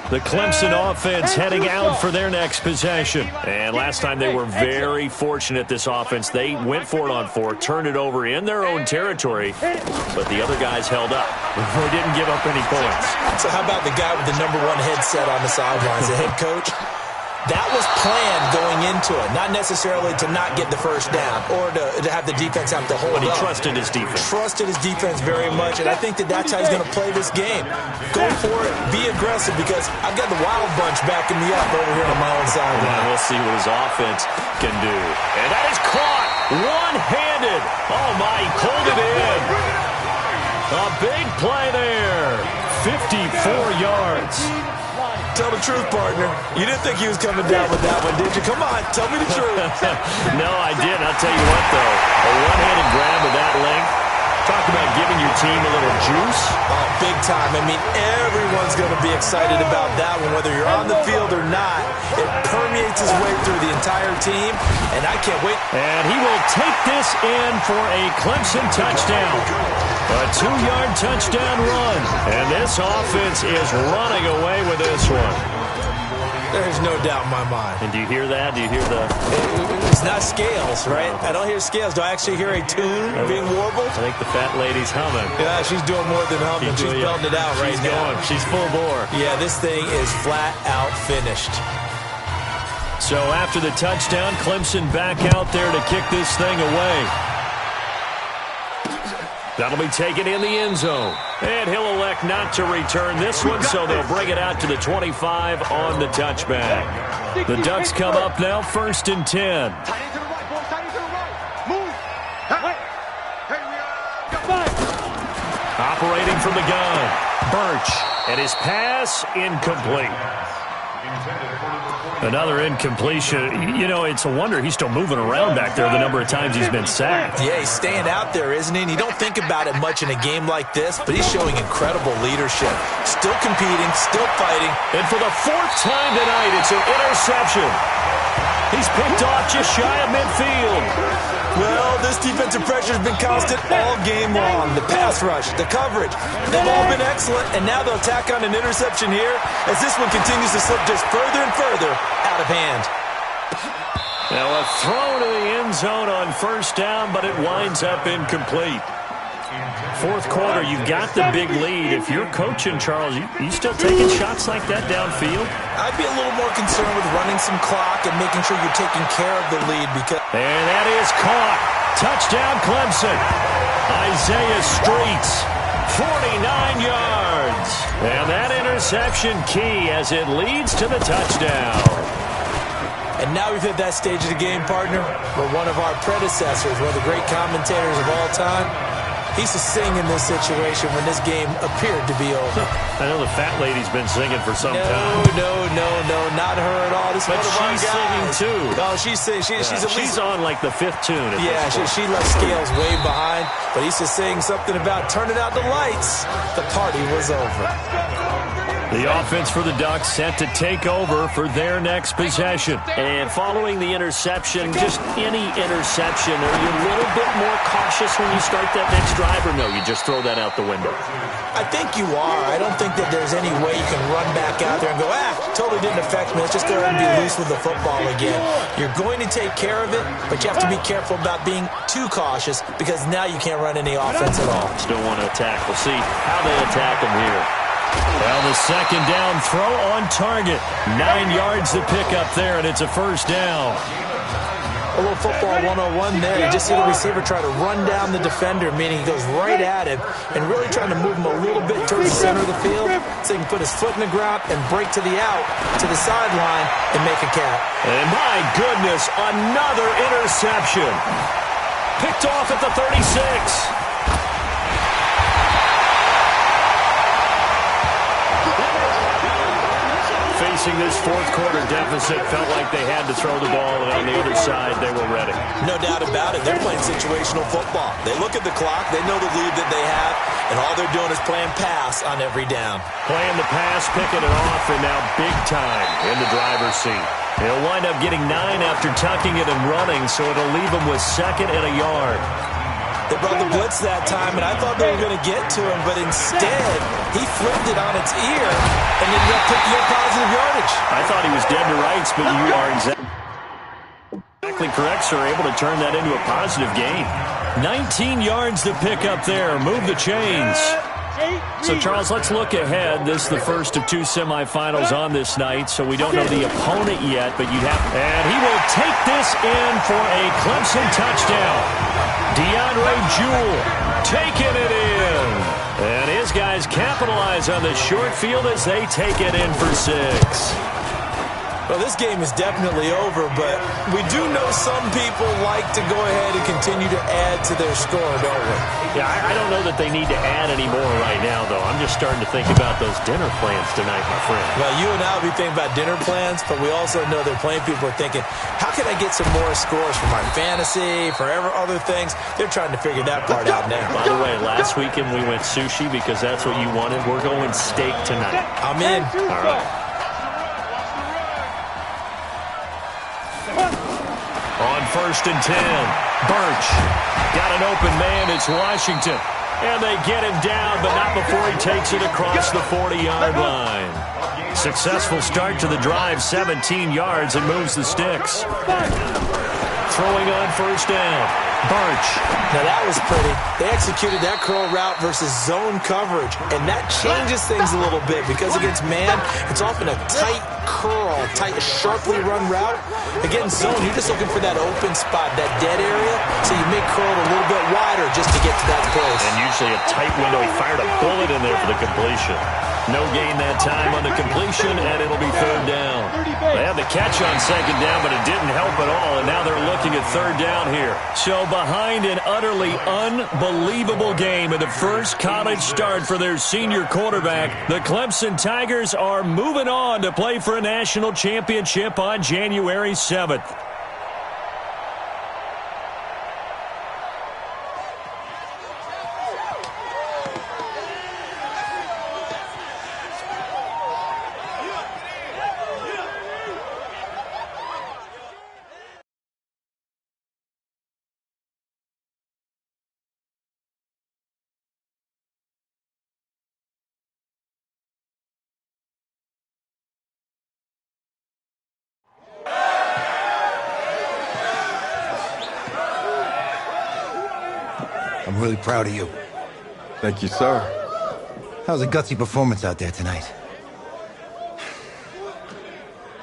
The Clemson offense heading out for their next possession. And last time they were very fortunate, this offense. They went for it on 4, turned it over in their own territory, but the other guys held up. They didn't give up any points. So how about the guy with the #1 headset on the sidelines, the head coach? That was planned going into it, not necessarily to not get the first down or to have the defense have to hold up. But he trusted his defense. Trusted his defense very much, and I think that's how he's going to play this game. Go for it, be aggressive, because I've got the wild bunch backing me up over here on my own side. And we'll see what his offense can do. And that is caught one-handed. Oh, my, he pulled it in. A big play there. 54 yards. Tell the truth, partner. You didn't think he was coming down with that one, did you? Come on, tell me the truth. No, I did. I'll tell you what, though. A one-handed grab of that length. Talk about giving your team a little juice. Oh, big time. I mean, everyone's going to be excited about that one, whether you're on the field or not. It permeates his way through the entire team, and I can't wait. And he will take this in for a Clemson touchdown. A 2-yard touchdown run. And this offense is running away with this one. There's no doubt in my mind. And do you hear that? Do you hear the... It's not scales, right? I don't hear scales. Do I actually hear a tune being warbled? I think the fat lady's humming. Yeah, she's doing more than humming. She's belting it out right now. She's full bore. Yeah, this thing is flat out finished. So after the touchdown, Clemson back out there to kick this thing away. That'll be taken in the end zone. And he'll elect not to return this one, so they'll bring it out to the 25 on the touchback. The Ducks come up now, 1st and 10. Operating from the gun, Birch, and his pass incomplete. Another incompletion. You know, it's a wonder he's still moving around back there the number of times he's been sacked. Yeah, he's staying out there, isn't he? And you don't think about it much in a game like this, but he's showing incredible leadership. Still competing, still fighting. And for the 4th time tonight, it's an interception. He's picked off just shy of midfield. Well, this defensive pressure has been constant all game long. The pass rush, the coverage, they've all been excellent, and now they'll tack on an interception here as this one continues to slip just further and further out of hand. Now a throw to the end zone on 1st down, but it winds up incomplete. 4th quarter, you've got the big lead. If you're coaching, Charles, you still taking shots like that downfield? I'd be a little more concerned with running some clock and making sure you're taking care of the lead because... And that is caught. Touchdown, Clemson. Isaiah Streets, 49 yards. And that interception key as it leads to the touchdown. And now we've hit that stage of the game, partner, where one of our predecessors, one of the great commentators of all time, he used to sing in this situation when this game appeared to be over. I know the fat lady's been singing for some time. No, not her at all. This is but one of our she's guys. singing too. Oh, she's singing. She's on like the 5th tune. Yeah, she left scales way behind, but he used to sing something about turning out the lights. The party was over. The offense for the Ducks set to take over for their next possession. And following the interception, just any interception, are you a little bit more cautious when you start that next drive, or no, you just throw that out the window? I think you are. I don't think that there's any way you can run back out there and go, totally didn't affect me. Let's just go ahead and be loose with the football again. You're going to take care of it, but you have to be careful about being too cautious because now you can't run any offense at all. Still want to attack. We'll see how they attack them here. Well, the second down throw on target. 9 yards to pick up there, and it's a first down. A little football 101 there. You just see the receiver try to run down the defender, meaning he goes right at him and really trying to move him a little bit towards the center of the field so he can put his foot in the ground and break to the out, to the sideline, and make a catch. And my goodness, another interception. Picked off at the 36. Facing this fourth quarter deficit, felt like they had to throw the ball, and on the other side, they were ready. No doubt about it. They're playing situational football. They look at the clock, they know the lead that they have, and all they're doing is playing pass on every down. Playing the pass, picking it off, and now big time in the driver's seat. They'll wind up getting 9 after tucking it and running, so it'll leave them with 2nd and a yard. They brought the blitz that time, and I thought they were going to get to him, but instead, he flipped it on its ear and ended up picking up positive yardage. I thought he was dead to rights, but you are exactly correct, sir. Able to turn that into a positive gain. 19 yards to pick up there. Move the chains. So, Charles, let's look ahead. This is the first of 2 semifinals on this night, so we don't know the opponent yet, but you'd have... And he will take this in for a Clemson touchdown. DeAndre Jewell taking it in. And his guys capitalize on the short field as they take it in for 6. Well, this game is definitely over, but we do know some people like to go ahead and continue to add to their score, don't we? Yeah, I don't know that they need to add any more right now, though. I'm just starting to think about those dinner plans tonight, my friend. Well, you and I will be thinking about dinner plans, but we also know they're playing people are thinking, how can I get some more scores for my fantasy, for other things? They're trying to figure that part out now. By the way, last weekend we went sushi because that's what you wanted. We're going steak tonight. I'm in. All right. On 1st and 10, Birch got an open man. It's Washington. And they get him down, but not before he takes it across the 40-yard line. Successful start to the drive, 17 yards, and moves the sticks. Throwing on 1st down, Birch. Now that was pretty. They executed that curl route versus zone coverage, and that changes things a little bit because against man, it's often a tight curl, tight, sharply run route. Against zone, you're just looking for that open spot, that dead area, so you make curl a little bit wider just to get to that place. And usually a tight window. He fired a bullet in there for the completion. No gain that time on the completion, and it'll be 3rd down. They had the catch on 2nd down, but it didn't help at all, and now they're looking at 3rd down here. So behind an utterly unbelievable game in the first college start for their senior quarterback, the Clemson Tigers are moving on to play for a national championship on January 7th. I'm really proud of you. Thank you, sir. That was a gutsy performance out there tonight.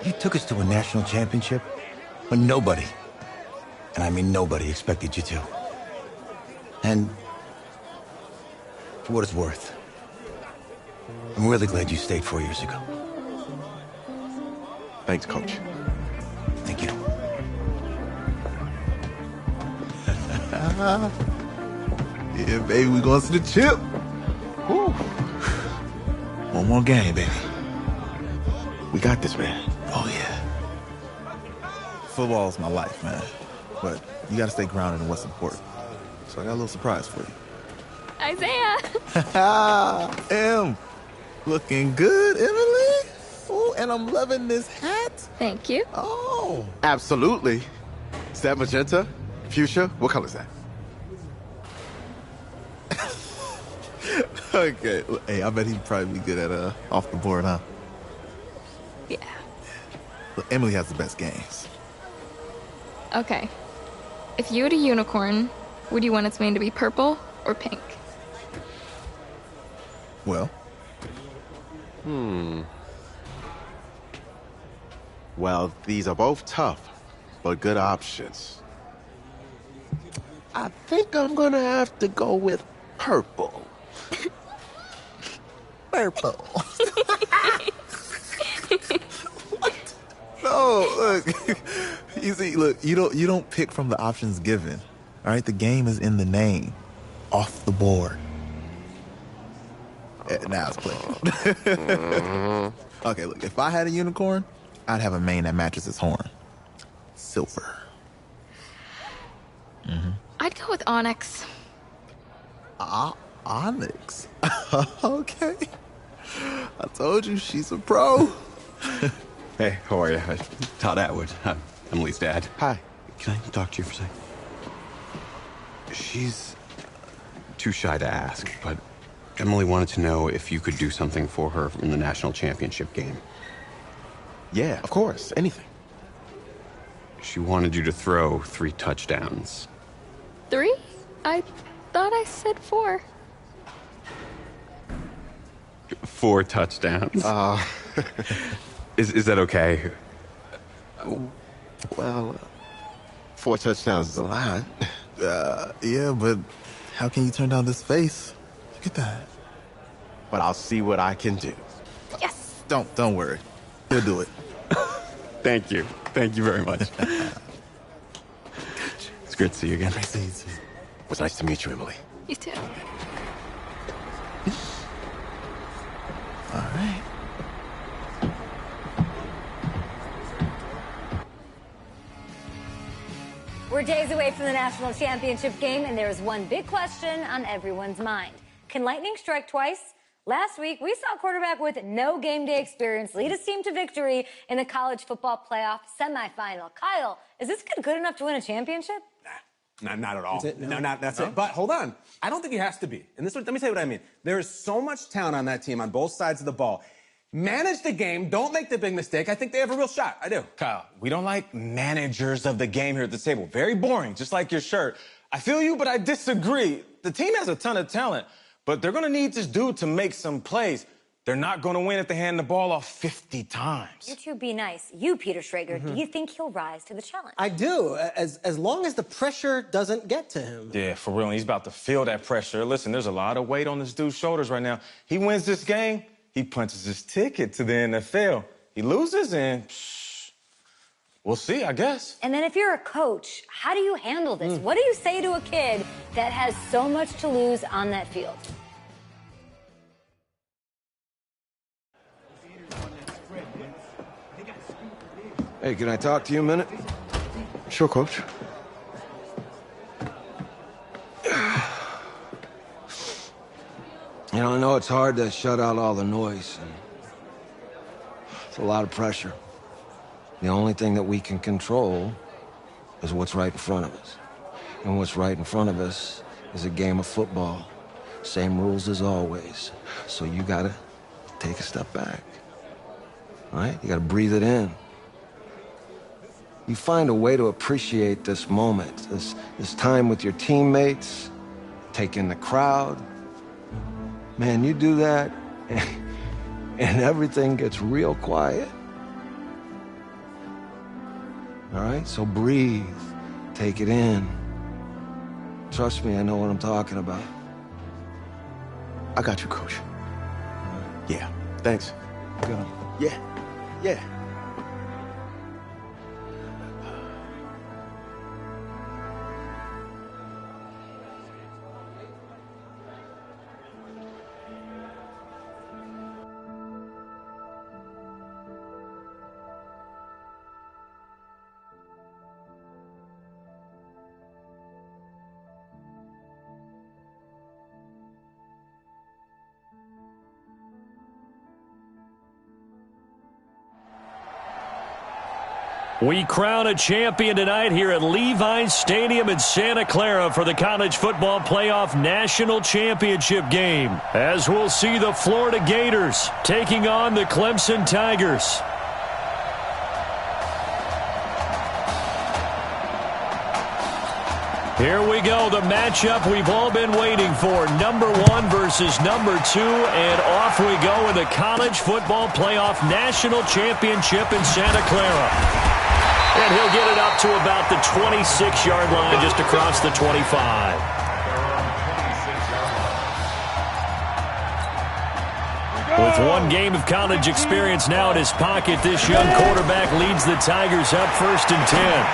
You took us to a national championship when nobody, and I mean nobody, expected you to. And for what it's worth, I'm really glad you stayed 4 years ago. Thanks, Coach. Thank you. Yeah, baby, we going to the chip. Woo. One more game, baby. We got this, man. Oh, yeah. Football is my life, man. But you got to stay grounded in what's important. So I got a little surprise for you. Isaiah! Em, looking good, Emily. Oh, and I'm loving this hat. Thank you. Oh. Absolutely. Is that magenta? Fuchsia? What color is that? Okay. Hey, I bet he'd probably be good at off the board, huh? Yeah. Look, Emily has the best games. Okay. If you had a unicorn, would you want its mane to be purple or pink? Well. Well, these are both tough, but good options. I think I'm gonna have to go with purple. Purple. No, look. You see, look, you don't pick from the options given. All right, the game is in the name. Off the board. Now it's clicking. Okay, look, if I had a unicorn, I'd have a mane that matches its horn. Silver. I'd go with onyx. Onyx? Okay. I told you, she's a pro. Hey, how are you? Todd Atwood. I'm Emily's dad. Hi. Can I talk to you for a second? She's too shy to ask, but Emily wanted to know if you could do something for her in the national championship game. Yeah, of course. Anything. She wanted you to throw 3 touchdowns. 3? I thought I said 4. 4 touchdowns? Is that okay? Well, 4 touchdowns is a lot. Yeah, but how can you turn down this face? Look at that. But I'll see what I can do. Yes. Don't worry. He'll do it. Thank you. Thank you very much. It's great to see you again. Nice to see you too. It was nice to meet you, Emily. You too. All right. We're days away from the national championship game, and there is one big question on everyone's mind. Can lightning strike twice? Last week, we saw a quarterback with no game day experience lead his team to victory in the college football playoff semifinal. Kyle, is this kid good enough to win a championship? Not at all. Is it? No? That's it. But hold on. I don't think he has to be. And let me tell you what I mean. There is so much talent on that team on both sides of the ball. Manage the game. Don't make the big mistake. I think they have a real shot. I do. Kyle, we don't like managers of the game here at the table. Very boring, just like your shirt. I feel you, but I disagree. The team has a ton of talent, but they're going to need this dude to make some plays. They're not going to win if they hand the ball off 50 times. You two be nice. You, Peter Schrager, do you think he'll rise to the challenge? I do, as long as the pressure doesn't get to him. Yeah, for real. He's about to feel that pressure. Listen, there's a lot of weight on this dude's shoulders right now. He wins this game, he punches his ticket to the NFL. He loses, and we'll see, I guess. And then if you're a coach, how do you handle this? What do you say to a kid that has so much to lose on that field? Hey, can I talk to you a minute? Sure, Coach. You know, I know it's hard to shut out all the noise. And it's a lot of pressure. The only thing that we can control is what's right in front of us. And what's right in front of us is a game of football. Same rules as always. So you gotta take a step back. All right? You gotta breathe it in. You find a way to appreciate this moment, this time with your teammates, take in the crowd. Man, you do that, and everything gets real quiet. All right? So breathe. Take it in. Trust me, I know what I'm talking about. I got you, Coach. Yeah, thanks. Good. Yeah. We crown a champion tonight here at Levi's Stadium in Santa Clara for the College Football Playoff National Championship game, as we'll see the Florida Gators taking on the Clemson Tigers. Here we go, the matchup we've all been waiting for. Number 1 versus number 2, and off we go in the College Football Playoff National Championship in Santa Clara. And he'll get it up to about the 26-yard line, just across the 25. With one game of college experience now in his pocket, this young quarterback leads the Tigers up 1st and 10.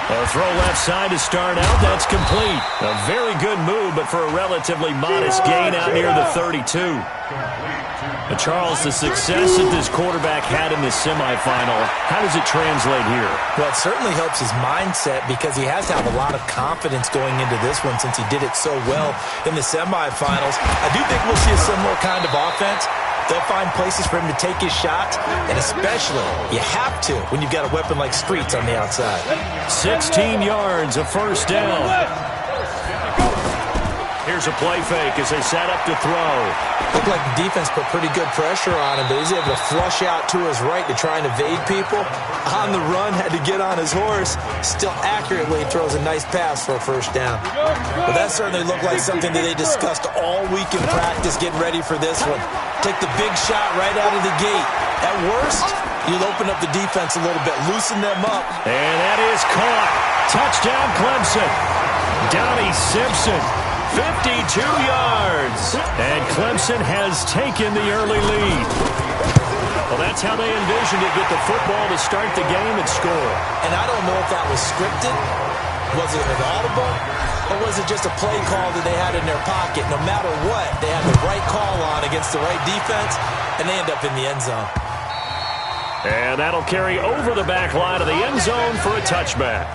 A throw left side to start out. That's complete. A very good move, but for a relatively modest gain out near the 32. Charles, the success that this quarterback had in the semifinal, how does it translate here? Well, it certainly helps his mindset because he has to have a lot of confidence going into this one since he did it so well in the semifinals. I do think we'll see a similar kind of offense. They'll find places for him to take his shots, and especially, you have to when you've got a weapon like Streets on the outside. 16 yards, a first down. Here's a play fake as they set up to throw. Looked like the defense put pretty good pressure on him, but he's able to flush out to his right to try and evade people. On the run, had to get on his horse. Still accurately throws a nice pass for a first down. But that certainly looked like something that they discussed all week in practice, getting ready for this one. Take the big shot right out of the gate. At worst, you'll open up the defense a little bit, loosen them up. And that is caught. Touchdown, Clemson. Donnie Simpson. 52 yards. And Clemson has taken the early lead. Well, that's how they envisioned it, get the football to start the game and score. And I don't know if that was scripted. Was it an audible? Or was it just a play call that they had in their pocket? No matter what, they had the right call on against the right defense, and they end up in the end zone. And that'll carry over the back line of the end zone for a touchback.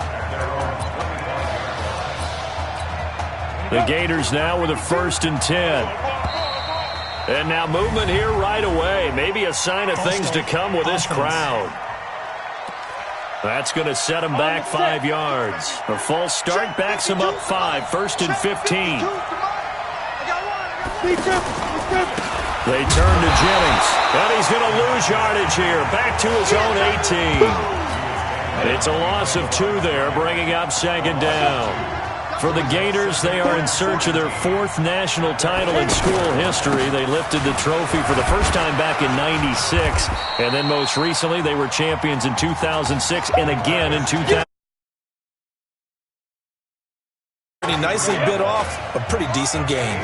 The Gators now with a 1st and 10. And now movement here right away. Maybe a sign of things to come with this crowd. That's going to set them back 5 yards. A false start backs them up 5, 1st and 15. They turn to Jennings. And he's going to lose yardage here. Back to his own 18. It's a loss of 2 there, bringing up 2nd down. For the Gators, they are in search of their 4th national title in school history. They lifted the trophy for the first time back in '96, and then most recently they were champions in 2006 and again in 2000. Pretty nicely bit off a pretty decent game.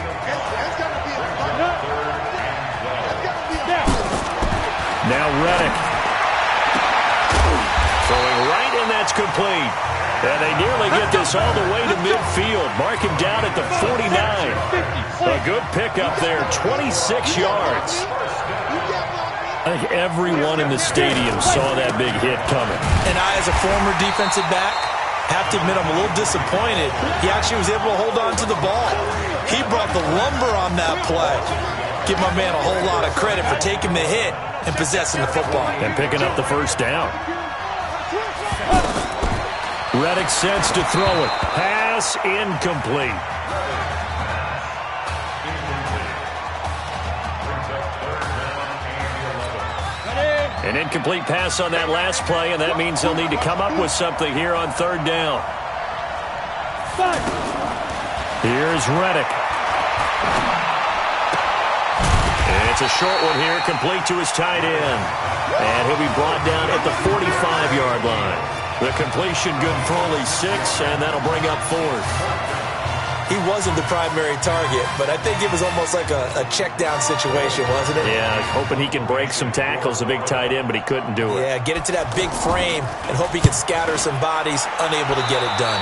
Now Reddick. Throwing right, and that's complete. And they nearly get this all the way to midfield. Mark him down at the 49. A good pickup there, 26 yards. I think everyone in the stadium saw that big hit coming. And I, as a former defensive back, have to admit I'm a little disappointed. He actually was able to hold on to the ball. He brought the lumber on that play. Give my man a whole lot of credit for taking the hit and possessing the football. And picking up the first down. Reddick sets to throw it. Pass incomplete. An incomplete pass on that last play, and that means they'll need to come up with something here on 3rd down. Here's Reddick. It's a short one here, complete to his tight end. And he'll be brought down at the 45-yard line. The completion good for only 6, and that'll bring up 4th. He wasn't the primary target, but I think it was almost like a check-down situation, wasn't it? Yeah, hoping he can break some tackles, a big tight end, but he couldn't do it. Yeah, get it to that big frame and hope he can scatter some bodies, unable to get it done.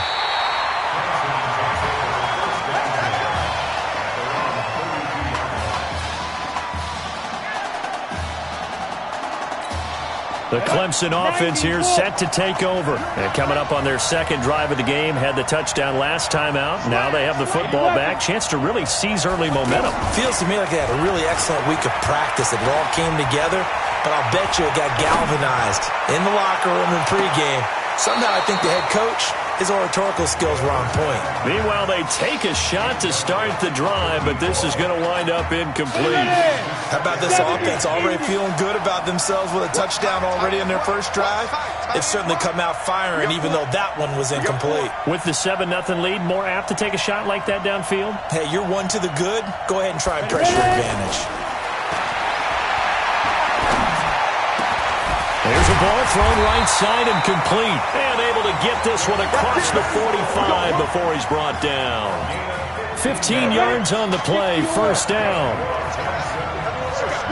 The Clemson offense here set to take over. And coming up on their second drive of the game, had the touchdown last time out. Now they have the football back. Chance to really seize early momentum. Feels to me like they had a really excellent week of practice. It all came together, but I'll bet you it got galvanized in the locker room in pregame. Somehow I think the head coach, his oratorical skills were on point. Meanwhile, they take a shot to start the drive, but this is going to wind up incomplete. How about this offense already feeling good about themselves with a touchdown already in their first drive? They've certainly come out firing, even though that one was incomplete. With the 7-0 lead, more apt to take a shot like that downfield? Hey, you're one to the good. Go ahead and try and press your advantage. There's a ball thrown right side and complete. And able to get this one across the 45 before he's brought down. 15 yards on the play, first down.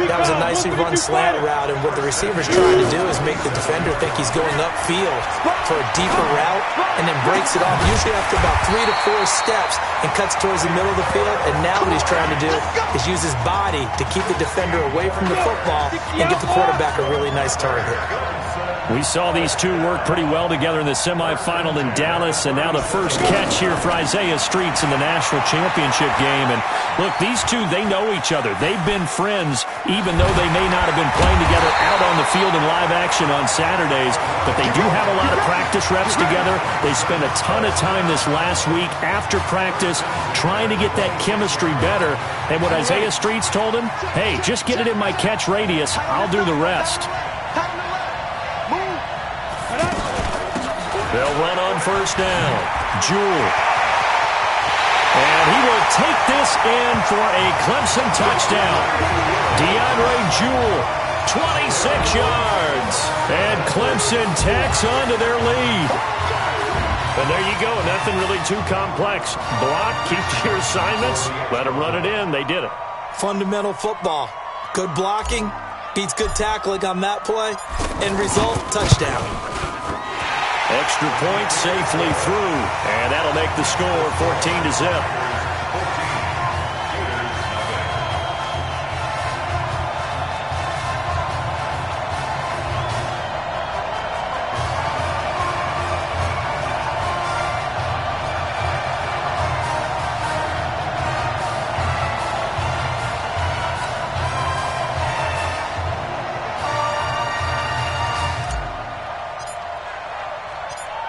That was a nicely run slant route, and what the receiver's trying to do is make the defender think he's going upfield for a deeper route, and then breaks it off, usually after about 3 to 4 steps, and cuts towards the middle of the field. And now what he's trying to do is use his body to keep the defender away from the football and get the quarterback a really nice target. We saw these two work pretty well together in the semifinal in Dallas, and now the first catch here for Isaiah Streets in the national championship game. And look, these two, they know each other. They've been friends, even though they may not have been playing together out on the field in live action on Saturdays. But they do have a lot of practice reps together. They spent a ton of time this last week after practice trying to get that chemistry better. And what Isaiah Streets told him, hey, just get it in my catch radius. I'll do the rest. They'll run on first down. Jewell. And he will take this in for a Clemson touchdown. DeAndre Jewell, 26 yards. And Clemson tacks on to their lead. And there you go. Nothing really too complex. Block, keep to your assignments, let them run it in. They did it. Fundamental football. Good blocking beats good tackling on that play. End result, touchdown. Extra point safely through, and that'll make the score 14-0.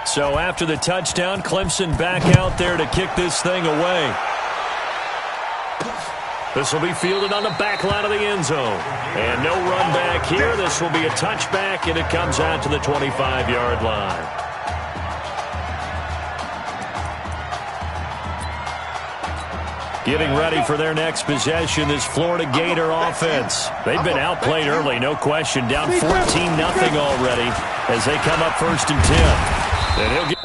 So after the touchdown, Clemson back out there to kick this thing away. This will be fielded on the back line of the end zone. And no run back here. This will be a touchback, and it comes out to the 25-yard line. Getting ready for their next possession, this Florida Gator offense. They've been outplayed early, no question. Down 14-0 already as they come up 1st and 10. And he'll get